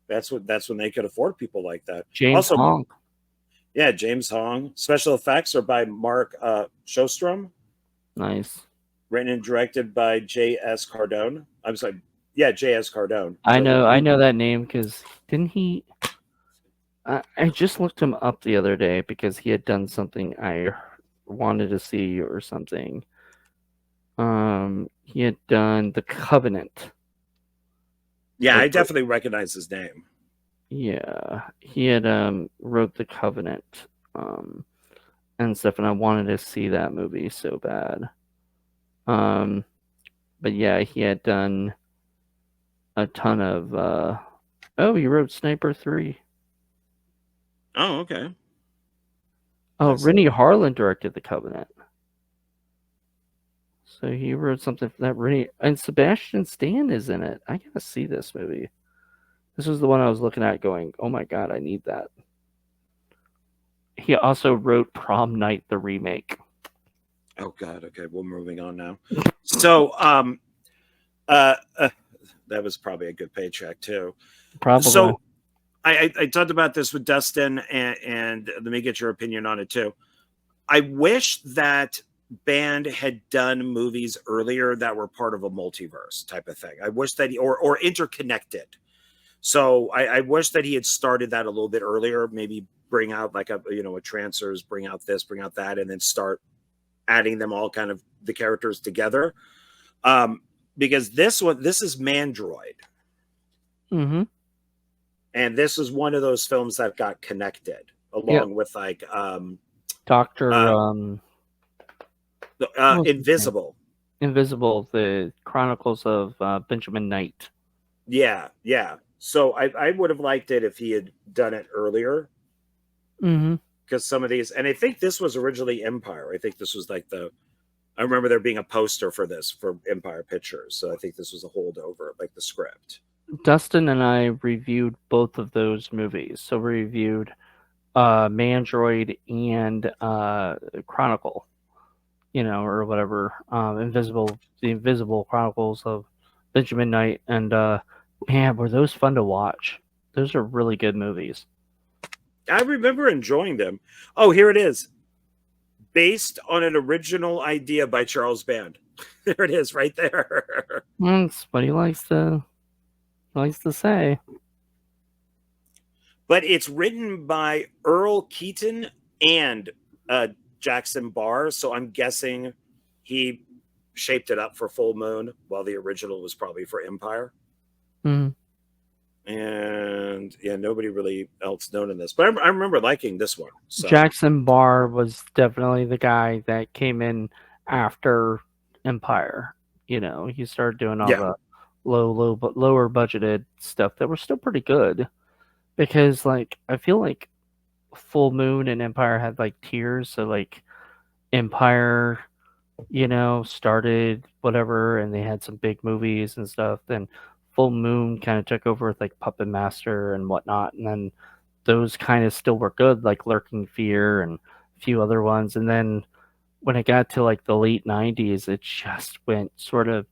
That's when they could afford people like that. James Hong. Yeah, James Hong. Special effects are by Mark Shostrom. Nice. Written and directed by J.S. Cardone. I'm sorry. Yeah, J.S. Cardone. I know that name because didn't he? I just looked him up the other day because he had done something I wanted to see or something. He had done The Covenant. Yeah, I definitely recognize his name. Yeah, he had wrote The Covenant and stuff, and I wanted to see that movie so bad. But yeah, he had done a ton of he wrote Sniper 3. Oh, okay. Oh, Rennie Harlan directed The Covenant. So he wrote something for that. Rennie and Sebastian Stan is in it. I gotta see this movie. This was the one I was looking at going, oh my god, I need that. He also wrote Prom Night, the remake. Oh god, okay, we're moving on now. So that was probably a good paycheck too. Probably. So I talked about this with Dustin and let me get your opinion on it too. I wish that Band had done movies earlier that were part of a multiverse type of thing. I wish that or interconnected. So I wish that he had started that a little bit earlier, maybe bring out like a transfers, bring out this, bring out that, and then start adding them all kind of the characters together. Because this is Mandroid. Mm-hmm. And this is one of those films that got connected along with like Dr. Invisible. Invisible, the Chronicles of Benjamin Knight. Yeah. So I would have liked it if he had done it earlier. Mm-hmm. Because some of these, and I think this was originally Empire. I think this was like I remember there being a poster for this for Empire Pictures. So I think this was a holdover, like the script. Dustin and I reviewed both of those movies. So we reviewed Mandroid and Chronicle, or whatever. The Invisible Chronicles of Benjamin Knight. And man, were those fun to watch. Those are really good movies. I remember enjoying them. Oh, here it is. Based on an original idea by Charles Band. There it is, right there. That's what he likes to say. But it's written by Earl Keaton and Jackson Barr, so I'm guessing he shaped it up for Full Moon, while the original was probably for Empire. Mm-hmm. And yeah, nobody really else known in this, but I remember liking this one. So. Jackson Barr was definitely the guy that came in after Empire. He started doing all the lower budgeted stuff that were still pretty good, because like I feel like Full Moon and Empire had like tiers. So like Empire, started whatever, and they had some big movies and stuff. Then Full Moon kind of took over with like Puppet Master and whatnot, and then those kind of still were good, like Lurking Fear and a few other ones. And then when it got to like the late 90s, it just went sort of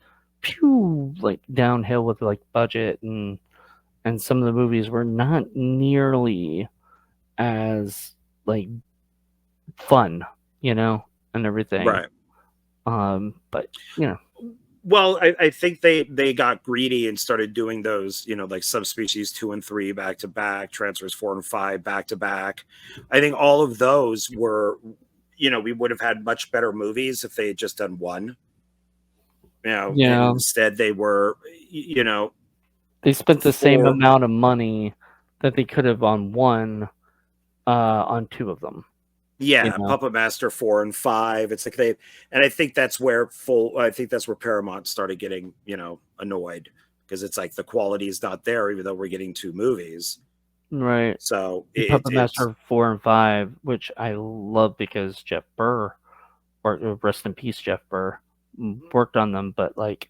like downhill with like budget, and some of the movies were not nearly as like fun, and everything. Right. But well, I think they got greedy and started doing those, like Subspecies 2 and 3 back to back, Transfers 4 and 5 back to back. I think all of those were, we would have had much better movies if they had just done one. And instead they were, they spent the same amount of money that they could have on one, on two of them. Yeah, Puppet Master 4 and 5. It's like and I think that's where Paramount started getting, annoyed, because it's like the quality is not there, even though we're getting two movies. Right. So Puppet Master 4 and 5, which I love because Jeff Burr, or rest in peace, Jeff Burr, worked on them, but like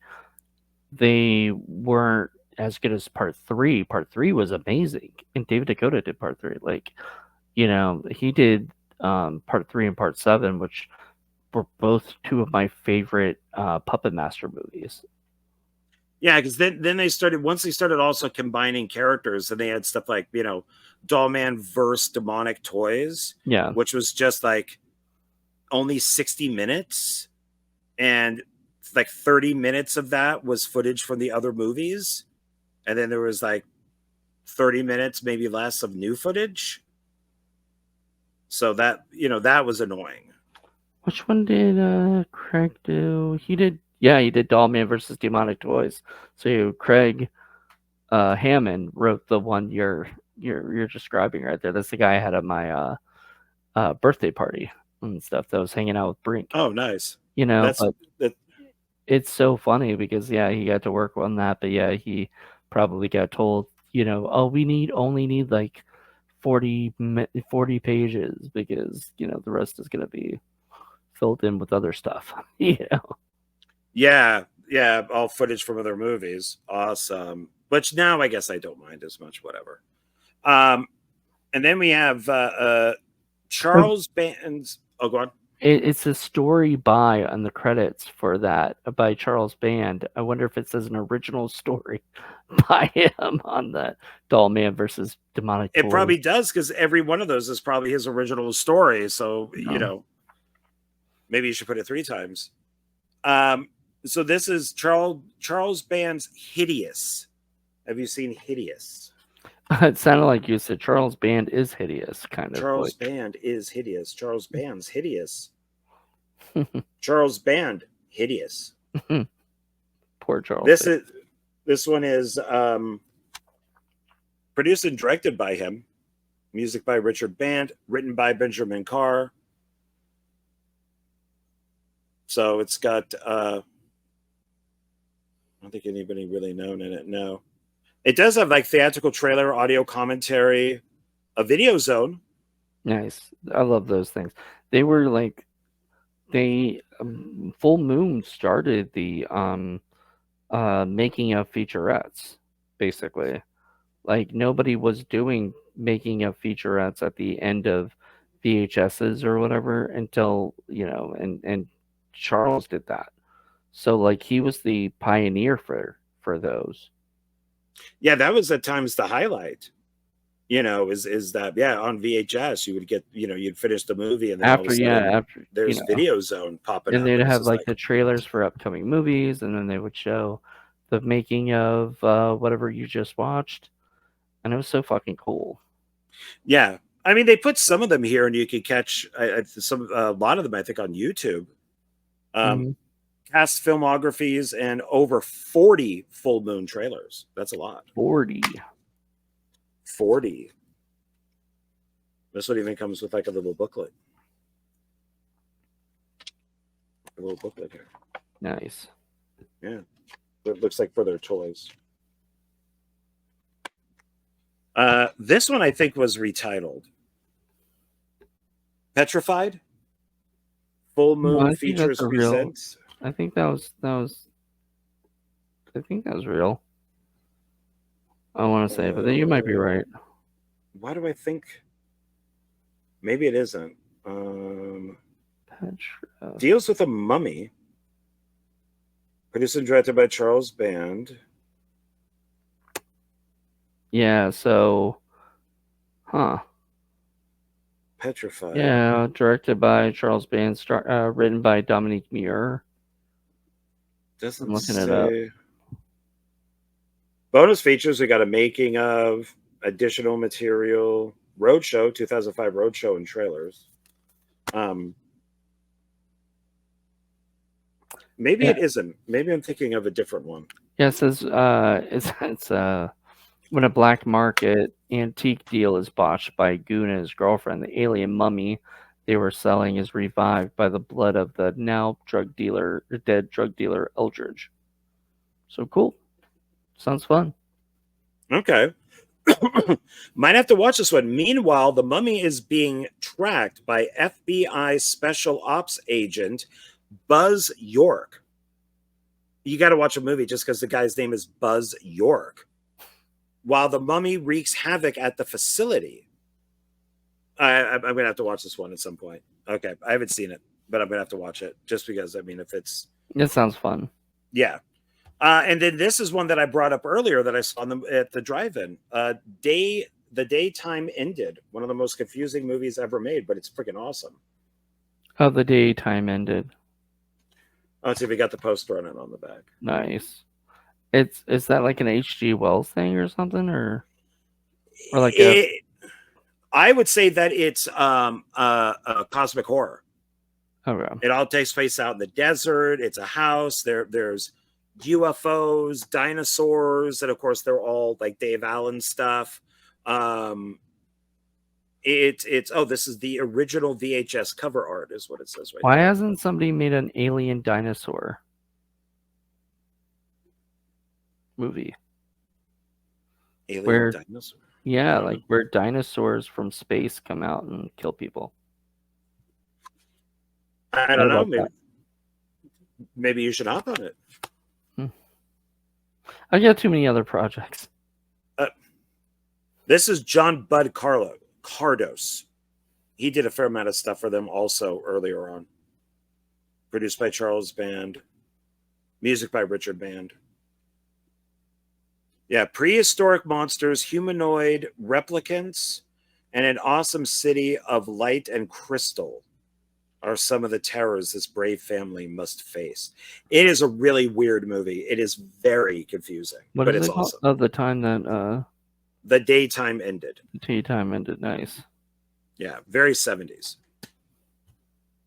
they weren't as good as Part 3. Part 3 was amazing, and David Dakota did Part 3. Like, he did Part 3 and Part 7, which were both two of my favorite Puppet Master movies. Yeah, because then once they started also combining characters, and they had stuff like, Dollman versus Demonic Toys, which was just like only 60 minutes, and like 30 minutes of that was footage from the other movies, and then there was like 30 minutes, maybe less, of new footage. So that, that was annoying. Which one did Craig do? He did Dollman versus Demonic Toys. So Craig Hammond wrote the one you're describing right there. That's the guy I had at my birthday party and stuff, that was hanging out with Brink. Oh, nice. It's so funny because he got to work on that, but he probably got told, oh, we only need like 40 pages, because the rest is going to be filled in with other stuff. Yeah, all footage from other movies. Awesome. Which now I guess I don't mind as much, whatever. And then we have Charles Band's. Oh, go on. It's a story by on the credits for that by Charles Band. I wonder if it says an original story by him on the Dollman versus Demonic Toys. It probably does, because every one of those is probably his original story. So, maybe you should put it 3 times. So this is Charles Band's Hideous. Have you seen Hideous? It sounded like you said Charles Band is hideous, kind of Charles like. Band is hideous. Charles Band's hideous. Charles Band, hideous. Poor Charles Band. This one is produced and directed by him. Music by Richard Band, written by Benjamin Carr. So it's got I don't think anybody really known in it. No. It does have like theatrical trailer, audio commentary, a video zone. Nice. I love those things. They were like Full Moon started the making of featurettes, basically. Like nobody was doing making of featurettes at the end of VHSs or whatever until, and Charles did that. So like he was the pioneer for those. Yeah, that was at times the highlight. Is that on VHS you would get, you'd finish the movie and then all of a sudden there's Video Zone popping up. And they'd have like the trailers for upcoming movies, and then they would show the making of whatever you just watched. And it was so fucking cool. Yeah. I mean, they put some of them here and you could catch a lot of them, I think, on YouTube. Cast filmographies and over 40 Full Moon trailers. That's a lot. 40. This one even comes with like a little booklet. A little booklet here. Nice. Yeah. It looks like for their toys. This one I think was retitled Petrified. Full Moon Features Presents. I think that was real. I want to say, but then you might be right. Why do I think? Maybe it isn't. Deals with a mummy. Produced and directed by Charles Band. Yeah, so, Petrified. Yeah, directed by Charles Band, written by Dominique Muir. Doesn't looking it up. Bonus features, we got a making of, additional material, Roadshow, 2005 Roadshow and trailers. Maybe it isn't. Maybe I'm thinking of a different one. Yeah, it says it's when a black market antique deal is botched by Goon and his girlfriend, the alien mummy they were selling is revived by the blood of the now dead drug dealer Eldridge. So cool. Sounds fun. Okay. Might have to watch this one. Meanwhile, the mummy is being tracked by FBI Special Ops agent Buzz York. You got to watch a movie just because the guy's name is Buzz York. While the mummy wreaks havoc at the facility. I'm going to have to watch this one at some point. Okay. I haven't seen it, but I'm going to have to watch it just because, I mean, if it's... It sounds fun. Yeah. And then this is one that I brought up earlier that I saw at the drive-in. The Daytime Ended. One of the most confusing movies ever made, but it's freaking awesome. Oh, The Daytime Ended. Let's see if we got the poster on it on the back. Nice. Is that like an H.G. Wells thing or something, or like I would say that it's a cosmic horror. Okay. It all takes place out in the desert. It's a house. There's UFOs, dinosaurs, and of course they're all like Dave Allen stuff. This is the original VHS cover art, is what it says right Why there. hasn't somebody made an alien dinosaur movie? Alien dinosaur? Yeah, like where dinosaurs from space come out and kill people. I don't know. Maybe you should hop on it. I got too many other projects. This is John Bud Cardos. He did a fair amount of stuff for them also earlier on. Produced by Charles Band. Music by Richard Band. Yeah, prehistoric monsters, humanoid replicants, and an awesome city of light and crystal are some of the terrors this brave family must face. It is a really weird movie. It is very confusing, but it's awesome. Of the time that The daytime ended. Daytime ended. Nice. Yeah, very 70s.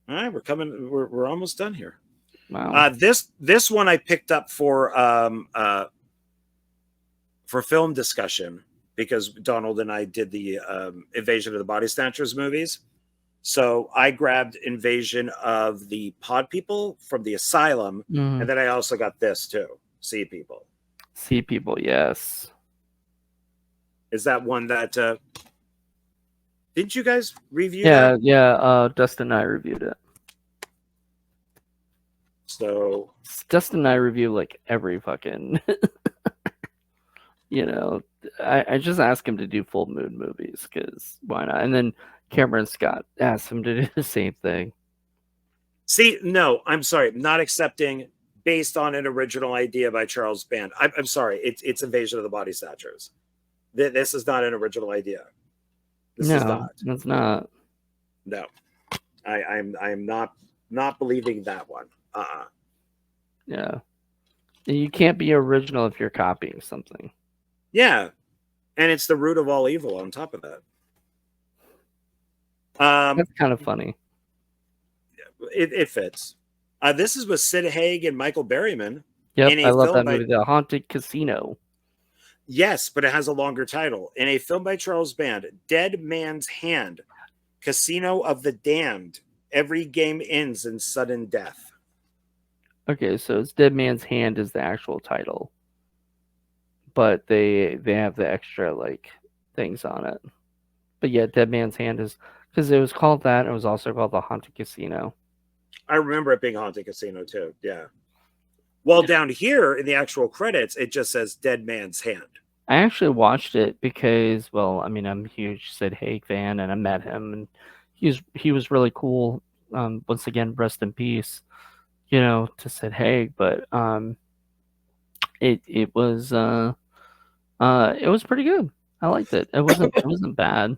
All right, we're coming. We're almost done here. Wow. This one I picked up for film discussion because Donald and I did the Invasion of the Body Snatchers movies. So I grabbed Invasion of the Pod People from the Asylum, and then I also got this too, Sea People. Sea People, yes. Is that one that didn't you guys review that? Yeah. Dustin and I reviewed it. So Dustin and I review like every fucking I just ask him to do full moon movies because why not? And then Cameron Scott asked him to do the same thing. See, no, I'm sorry, not accepting based on an original idea by Charles Band. I'm sorry, it's Invasion of the Body Snatchers. This is not an original idea. This is not. It's not. No, I'm not believing that one. Yeah, you can't be original if you're copying something. Yeah, and it's the root of all evil. On top of that, that's kind of funny. It fits. This is with Sid Haig and Michael Berryman. Yep, I love that movie, The Haunted Casino. Yes, but it has a longer title. In a film by Charles Band, Dead Man's Hand, Casino of the Damned. Every game ends in sudden death. Okay, so it's Dead Man's Hand is the actual title, but they have the extra like things on it. But yeah, Dead Man's Hand is because it was called that. It was also called The Haunted Casino. I remember it being Haunted Casino too. Yeah. Well, down here in the actual credits, it just says Dead Man's Hand. I actually watched it because, well, I mean, I'm a huge Sid Haig fan, and I met him, and he was really cool. Once again, rest in peace, to Sid Haig. But it was pretty good. I liked it. It wasn't bad.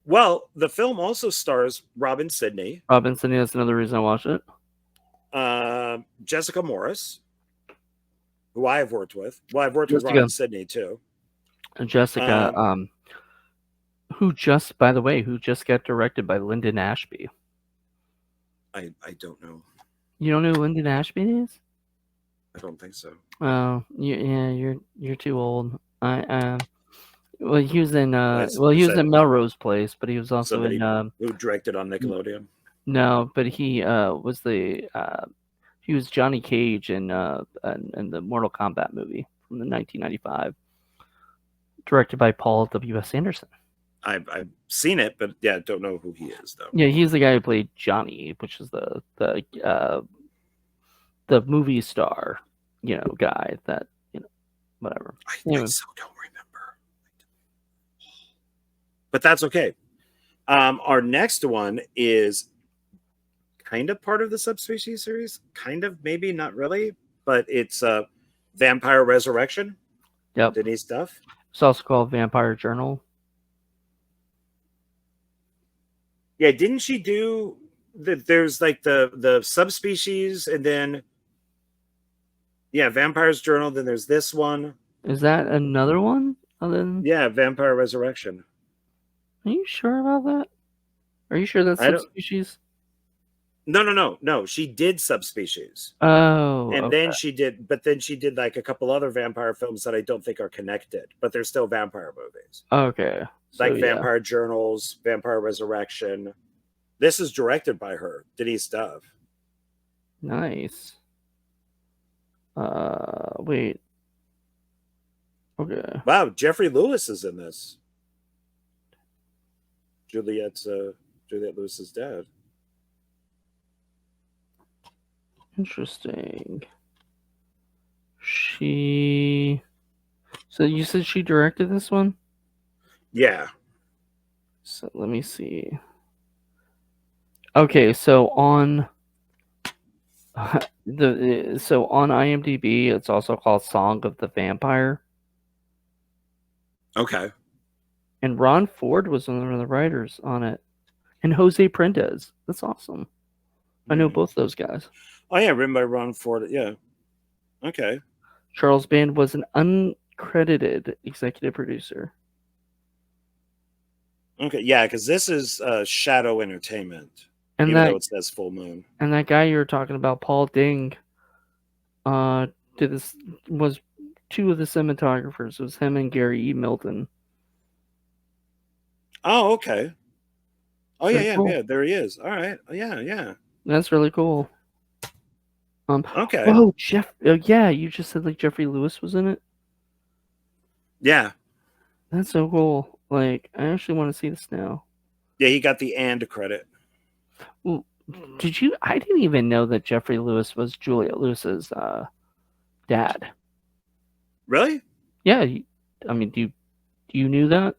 Well, the film also stars Robin Sidney. Robin Sidney, that's another reason I watched it. Jessica Morris, who I have worked with. Well, I've worked with Robin Sidney too. And Jessica, who just got directed by Lyndon Ashby. I don't know. You don't know who Lyndon Ashby is? I don't think so. Oh, you're too old. Well, he was in in Melrose Place, but he was also in who directed on Nickelodeon. No, but he was he was Johnny Cage in the Mortal Kombat movie from the 1995, directed by Paul W.S. Anderson. I've seen it, but yeah, don't know who he is though. Yeah, he's the guy who played Johnny, which is the movie star, guy that whatever. I so don't remember, but that's okay. Our next one is kind of part of the Subspecies series, kind of, maybe not really, but it's Vampire Resurrection. Yep, Denise Duff. It's also called Vampire Journal. Yeah, didn't she do there's like the Subspecies, and then Vampire's Journal, then there's this one. Is that another one? Yeah, Vampire Resurrection. Are you sure about that? Are you sure that's Subspecies? No. She did Subspecies. Oh, and then she did like a couple other vampire films that I don't think are connected, but they're still vampire movies. Okay, like Vampire Journals, Vampire Resurrection. This is directed by her, Denise Duff. Nice. Wait. Okay. Wow, Jeffrey Lewis is in this. Juliette Lewis's dad. Interesting. So you said she directed this one? Yeah. So let me see. Okay, so on on IMDb, it's also called Song of the Vampire. Okay. And Ron Ford was one of the writers on it, and Jose Prendez. That's awesome. I know both those guys. Oh yeah, written by Ron Ford. Yeah. Okay. Charles Band was an credited executive producer. Okay, yeah, because this is Shadow Entertainment, And even that though it says Full Moon. and that guy you were talking about, Paul Ding, did this was two of the cinematographers. It was him and Gary E. Milton. Oh, okay. Oh, Pretty yeah, cool. yeah. There he is. All right. Yeah. That's really cool. Okay. Oh, yeah, you just said like Jeffrey Lewis was in it. Yeah. That's so cool. Like, I actually want to see this now. Yeah, he got the and credit. Well, did you? I didn't even know that Jeffrey Lewis was Juliette Lewis's dad. Really? Yeah. I mean, do you knew that?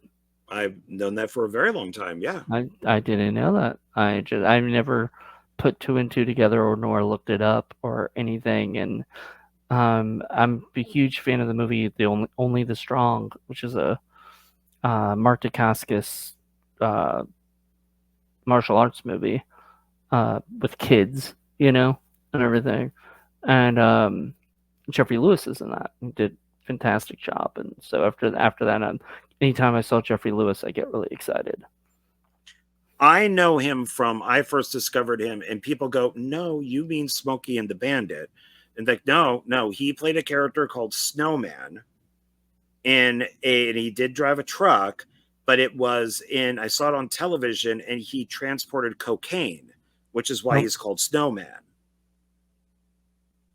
I've known that for a very long time. Yeah. I didn't know that. I've never put two and two together or nor looked it up or anything. And I'm a huge fan of the movie Only the Strong, which is a Mark Dacascos martial arts movie with kids, and everything. And Jeffrey Lewis is in that and did a fantastic job. And so after that, anytime I saw Jeffrey Lewis, I get really excited. I know him from I first discovered him, and people go, "No, you mean Smokey and the Bandit?" And like, no, he played a character called Snowman, and he did drive a truck, but it was I saw it on television, and he transported cocaine, which is why he's called Snowman.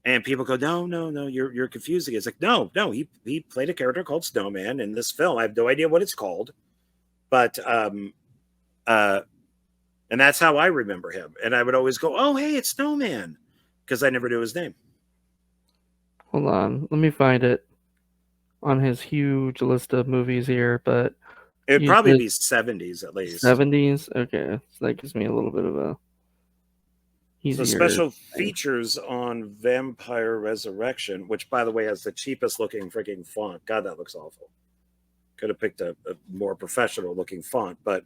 And people go, no, you're confusing. It's like, no, he played a character called Snowman in this film. I have no idea what it's called, but and that's how I remember him. And I would always go, oh, hey, it's Snowman, because I never knew his name. Hold on, let me find it on his huge list of movies here, but it'd probably be 70s at least. 70s, okay, so that gives me a little bit of a So special features on Vampire Resurrection, which, by the way, has the cheapest looking freaking font. God, that looks awful. Could have picked a more professional looking font, but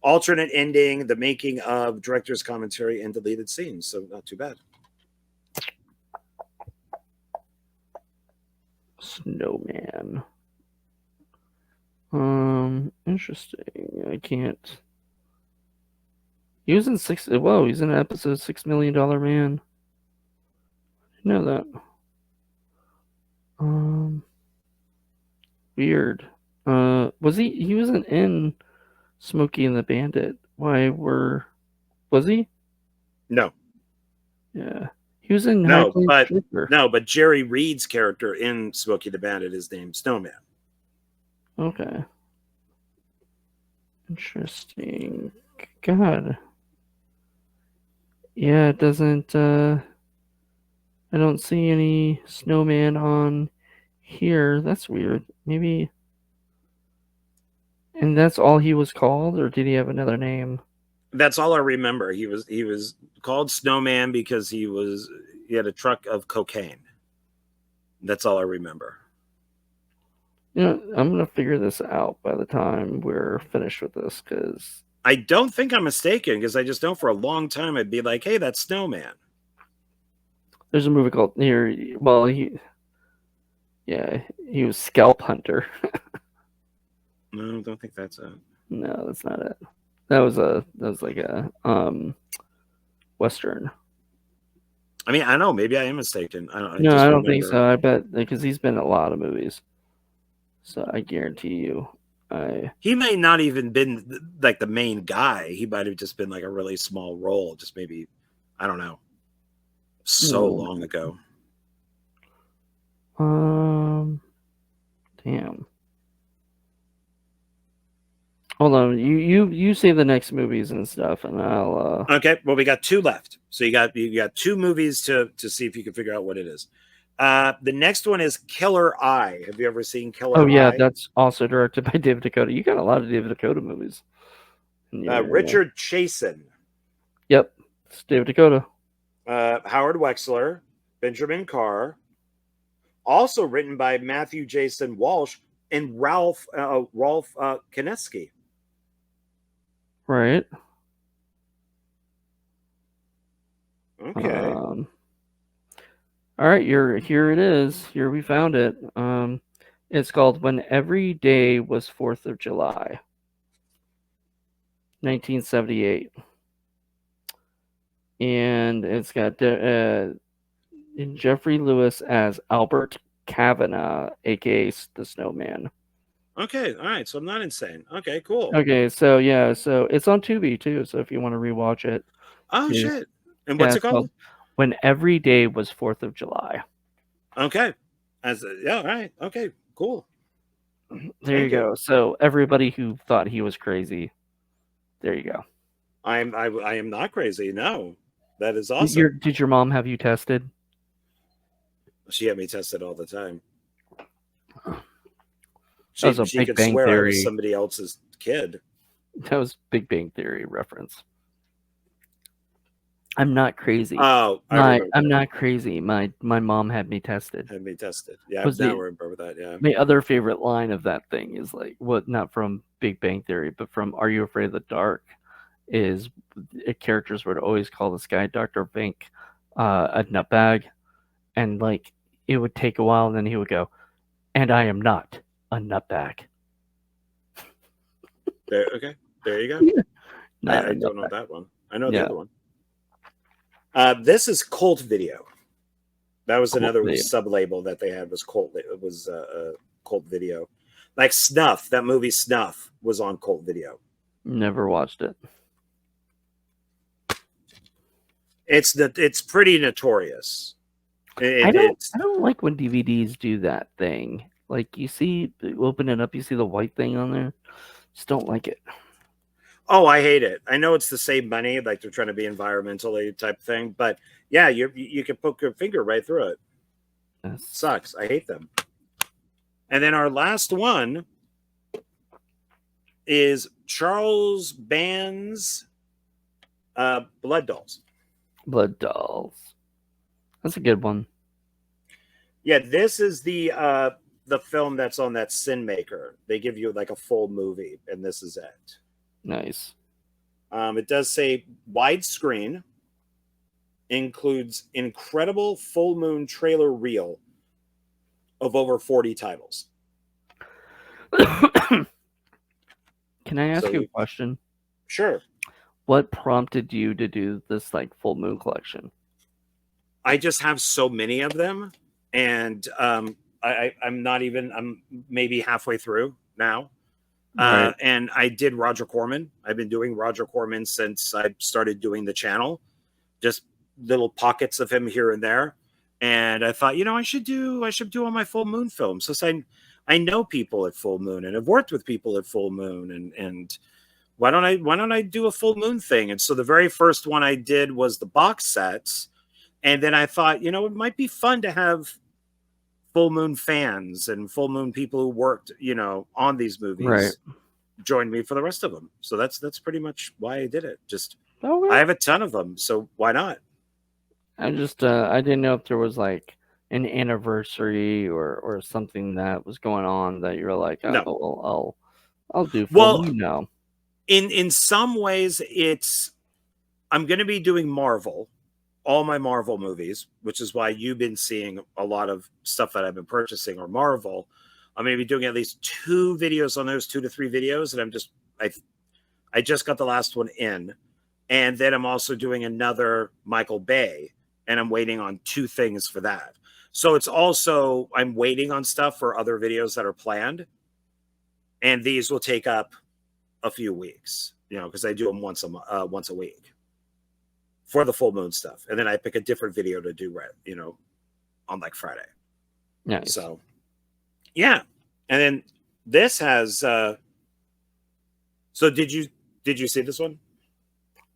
alternate ending, the making of, director's commentary, and deleted scenes. So not too bad. Snowman. Interesting. I can't. He was in he's in an episode of $6 Million Man. I know that. Weird. He wasn't in Smokey and the Bandit. Was he? No. Yeah. He was in but Jerry Reed's character in Smokey the Bandit is named Snowman. Okay. Interesting. God. Yeah, it doesn't I don't see any Snowman on here. That's weird. Maybe. And that's all he was called, or did he have another name? That's all I remember. He was called Snowman because he had a truck of cocaine. That's all I remember. I'm gonna figure this out by the time we're finished with this, because I don't think I'm mistaken, because I just know for a long time I'd be like, hey, that's Snowman. There's a movie called he was Scalp Hunter. No, I don't think that's it. No, that's not it. That was like a Western. I mean, I know, maybe I am mistaken. I don't think so. I bet, because he's been in a lot of movies. So I guarantee you, he may not even been like the main guy. He might have just been like a really small role, just maybe, I don't know, so long ago. Damn. Hold on, you say the next movies and stuff, and I'll. Okay, well, we got two left, so you got two movies to see if you can figure out what it is. The next one is Killer Eye. Have you ever seen Killer Eye? Oh yeah, that's also directed by David Dakota. You got a lot of David Dakota movies. Richard Chasen. Yep, it's David Dakota. Howard Wexler, Benjamin Carr. Also written by Matthew Jason Walsh and Rolf Koneski. Right. Okay. All right, here it is. Here we found it. It's called When Every Day Was 4th of July, 1978. And it's got Jeffrey Lewis as Albert Kavanaugh, aka the Snowman. Okay, all right. So I'm not insane. Okay, cool. Okay, so yeah, so it's on Tubi too. So if you want to rewatch it, Oh too. shit! And Yeah, what's it it's called called? When Every Day Was 4th of July. Okay, yeah, all right. Okay, cool. There you go. So everybody who thought he was crazy, there you go. I am not crazy. No, that is awesome. Did your mom have you tested? She had me tested all the time. That was a She Big could Bang swear I was Theory. somebody else's kid. That was Big Bang Theory reference. I'm not crazy. Oh, I'm not crazy. My mom had me tested. Had me tested. Yeah, Was now the- remember that. Yeah. My other favorite line of that thing is like, what, not from Big Bang Theory, but from Are You Afraid of the Dark? Is characters would always call this guy Dr. Vink a nutbag, and like it would take a while, and then he would go, and I am not a nutbag. Okay, there you go. Yeah. I don't know that one. I know Yeah. the other one. This is Cult Video. That was Cult another Video. sub-label that they had was Cult. It was Cult Video. Like Snuff, that movie Snuff was on Cult Video. Never watched it. It's pretty notorious. I don't like when DVDs do that thing. Like you open it up, you see the white thing on there. Just don't like it. Oh, I hate it. I know it's to save money, like they're trying to be environmentally type thing, but yeah, you can poke your finger right through it. Sucks. I hate them. And then our last one is Charles Band's Blood Dolls. Blood Dolls. That's a good one. Yeah, this is the film that's on that Sin Maker. They give you like a full movie, and this is it. Nice. It does say widescreen, includes incredible full moon trailer reel of over 40 titles. Can I ask you a question? Sure. What prompted you to do this like full moon collection? I just have so many of them, and I'm maybe halfway through now. Right. And I did Roger Corman. I've been doing Roger Corman since I started doing the channel, just little pockets of him here and there. And I thought, I should do all my full moon films. So I know people at full moon and have worked with people at full moon, and why don't I do a full moon thing? And so the very first one I did was the box sets. And then I thought, it might be fun to have full moon fans and full moon people who worked, on these movies join me for the rest of them. So that's pretty much why I did it. Just I have a ton of them, so why not? I just I didn't know if there was like an anniversary or something that was going on that you're like, oh, No. well, I'll do full moon now. In some ways, I'm going to be doing Marvel, all my Marvel movies, which is why you've been seeing a lot of stuff that I've been purchasing or Marvel. I'm going to be doing at least 2 videos on those, 2 to 3 videos, and I just got the last one in, and then I'm also doing another Michael Bay, and I'm waiting on 2 things for that. So it's also I'm waiting on stuff for other videos that are planned, and these will take up a few weeks, because I do them once a week for the full moon stuff, and then I pick a different video to do on like Friday. Nice. So yeah, and then this has so did you see this one?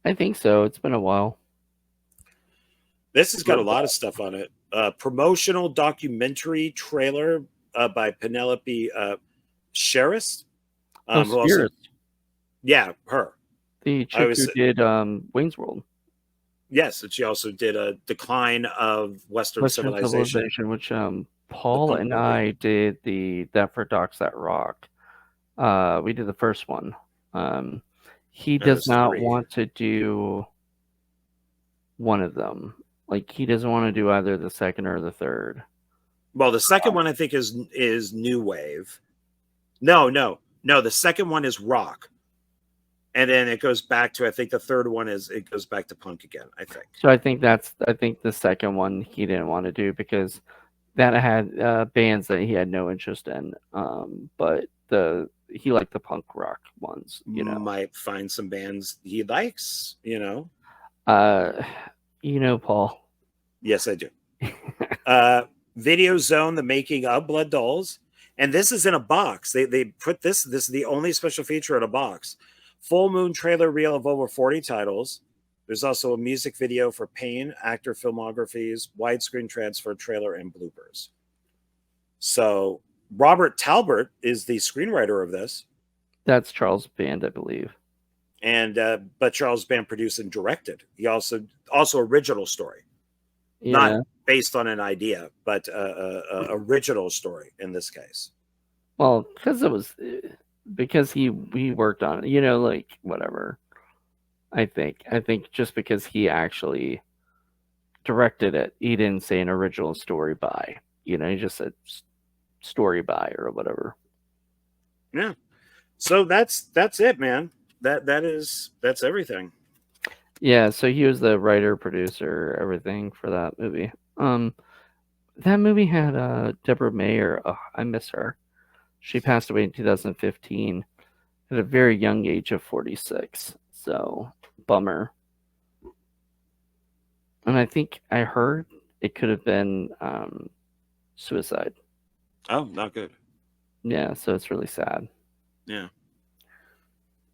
I think so. It's been a while. This has got a lot of stuff on it. Promotional documentary trailer by Penelope Sherris. Yeah, her. The chick who did Wayne's World. Yes, and she also did a Decline of Western Civilization, which Paul and I did that for Docs That Rock. We did the first one. He does not want to do one of them. Like he doesn't want to do either the second or the third. Well, the second one I think is new wave. No. The second one is rock, and then it goes back to, I think the third one it goes back to punk again, I think. So I think the second one he didn't want to do because that had bands that he had no interest in. But he liked the punk rock ones, you know. Might find some bands he likes, you know. Paul. Yes, I do. Video Zone, the making of Blood Dolls, and this is in a box. They put this is the only special feature in a box. Full Moon trailer reel of over 40 titles. There's also a music video for Pain, actor filmographies, widescreen transfer trailer, and bloopers. So Robert Talbot is the screenwriter of this. That's Charles Band, I believe. And but Charles Band produced and directed. He also original story, not based on an idea, but original story in this case. Well, because he worked on it, like whatever. I think just because he actually directed it, he didn't say an original story by. He just said story by or whatever. Yeah. So that's it, man. That's everything. Yeah, so he was the writer, producer, everything for that movie. That movie had Deborah Mayer. Oh, I miss her. She passed away in 2015 at a very young age of 46. So, bummer. And I think I heard it could have been suicide. Oh, not good. Yeah, so it's really sad. Yeah.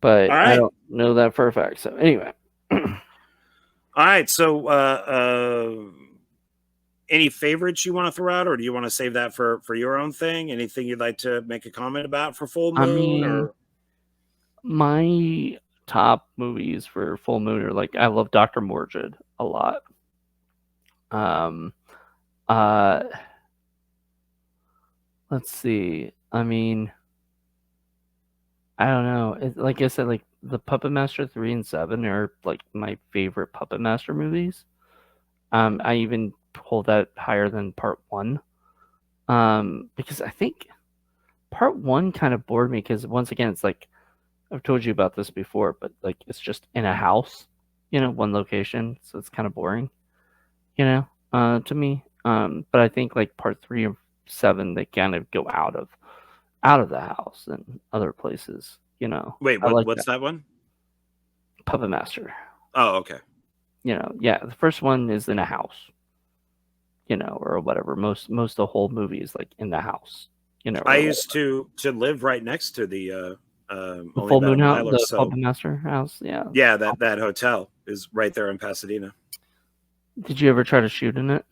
But I don't know that for a fact. So anyway. All right. So any favorites you want to throw out, or do you want to save that for your own thing? Anything you'd like to make a comment about for Full Moon? Or my top movies for Full Moon are like, I love Dr. Mordred a lot. Let's see. I mean, I don't know. Like I said, like the Puppet Master 3 and 7 are like my favorite Puppet Master movies. I even hold that higher than Part 1. Because I think Part 1 kind of bored me because once again, it's like, I've told you about this before, but like it's just in a house, one location. So it's kind of boring, to me. But I think like Part 3 and 7, they kind of go out of the house and other places, Wait, what's that one? Puppet Master. Oh, okay. Yeah, the first one is in a house, or whatever. Most of the whole movie is like in the house, I used to live right next to the Full Moon house, the Puppet Master house. Yeah. Yeah, that hotel is right there in Pasadena. Did you ever try to shoot in it?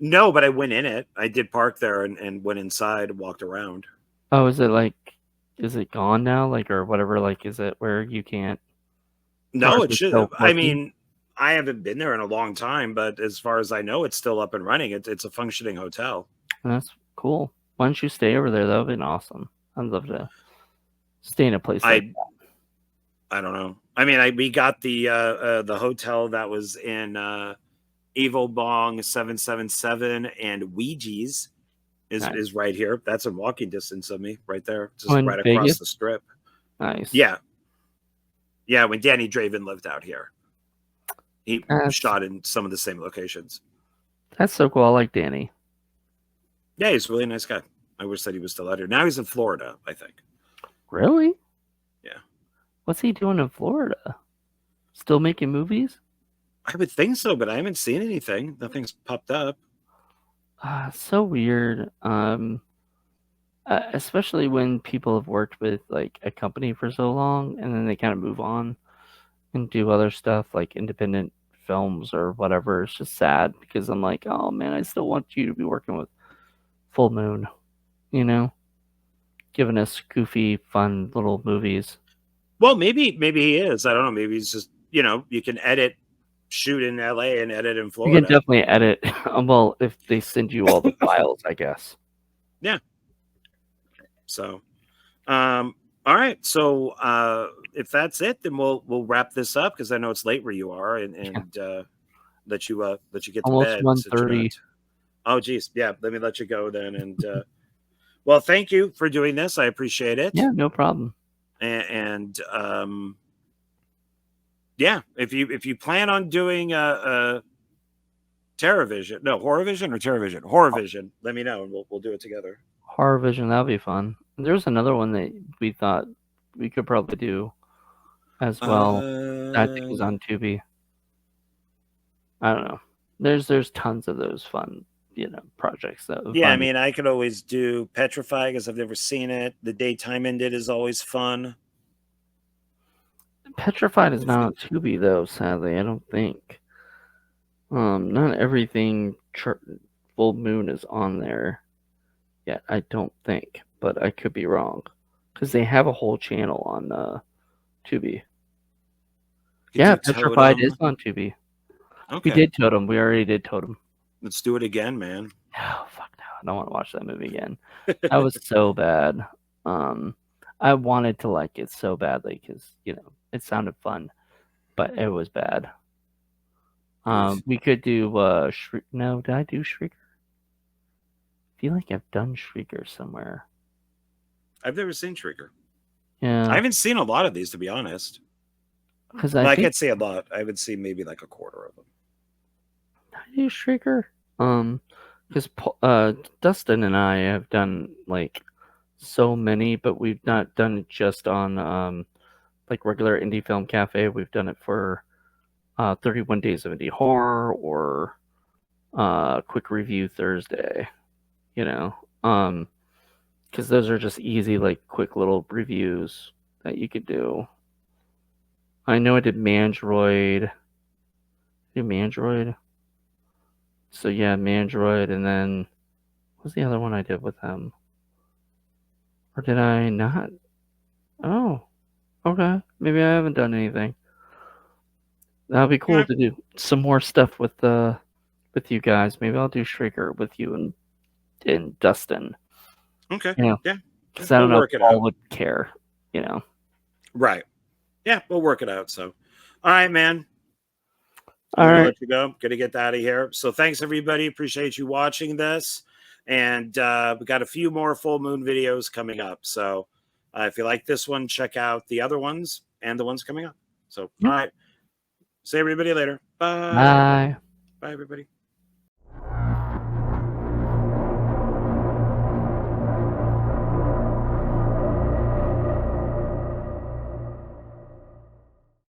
No, but I went in it. I did park there and went inside and walked around. Oh, is it gone now? Like, or whatever, like, is it where you can't? No, it should. I mean, I haven't been there in a long time, but as far as I know, it's still up and running. It's a functioning hotel. That's cool. Why don't you stay over there? That would have been awesome. I'd love to stay in a place like that. I don't know. I mean, we got the hotel that was in Evil Bong 777 and Ouija's is right here. That's in walking distance of me, right there, just right across the strip. Nice. Yeah. When Danny Draven lived out here, he shot in some of the same locations. That's so cool. I like Danny. Yeah, he's a really nice guy. I wish that he was still out here. Now he's in Florida, I think. Really? Yeah. What's he doing in Florida? Still making movies? I would think so, but I haven't seen anything. Nothing's popped up. So weird. Especially when people have worked with like a company for so long and then they kind of move on and do other stuff like independent films or whatever. It's just sad because I'm like, oh man, I still want you to be working with Full Moon, giving us goofy, fun little movies. Well, maybe he is. I don't know. Maybe he's just, you can shoot in LA and edit in Florida. You can definitely edit. Well, if they send you all the files, I guess. Yeah. So, all right. So, if that's it, then we'll wrap this up because I know it's late where you are, and let you get to almost bed. 1:30. Oh, geez. Yeah. Let me let you go then. And well, thank you for doing this. I appreciate it. Yeah, no problem. And yeah, if you plan on doing a TerraVision, no, HorrorVision or TerraVision, HorrorVision, let me know and we'll do it together. Horror Vision, that'll be fun. There's another one that we thought we could probably do as well. I think is on Tubi. I don't know. There's tons of those fun, projects that. Yeah, I mean, I could always do Petrify because I've never seen it. The Daytime Ended is always fun. Petrified is not on Tubi though, sadly. I don't think. Not everything Full Moon is on there yet. I don't think, but I could be wrong because they have a whole channel on Tubi. Yeah, Petrified is on Tubi. Okay. We did Totem. We already did Totem. Let's do it again, man. Oh fuck no! I don't want to watch that movie again. That was so bad. I wanted to like it so badly because it sounded fun, but it was bad. We could do no, did I do Shrieker? I feel like I've done Shrieker somewhere. I've never seen Shrieker. Yeah. I haven't seen a lot of these, to be honest. Because I could see a lot. I would see maybe like a quarter of them. Did I do Shrieker? Because Dustin and I have done like so many, but we've not done it just on like regular Indie Film Cafe. We've done it for 31 Days of Indie Horror or Quick Review Thursday, because those are just easy, like quick little reviews that you could do. I know I did Mandroid. So yeah, Mandroid, and then what was the other one I did with them? Or did I not? Oh, okay. Maybe I haven't done anything. That'll be cool to do some more stuff with you guys. Maybe I'll do Shrieker with you and Dustin. Okay. Yeah. Because I don't know if Paul would care. Right. Yeah, we'll work it out. So, all right, man. All right. Let you go. Gonna get out of here. So, thanks everybody. Appreciate you watching this. And we got a few more full moon videos coming up. So, if you like this one, check out the other ones and the ones coming up. So, all right. See everybody later. Bye. Bye. Bye, everybody.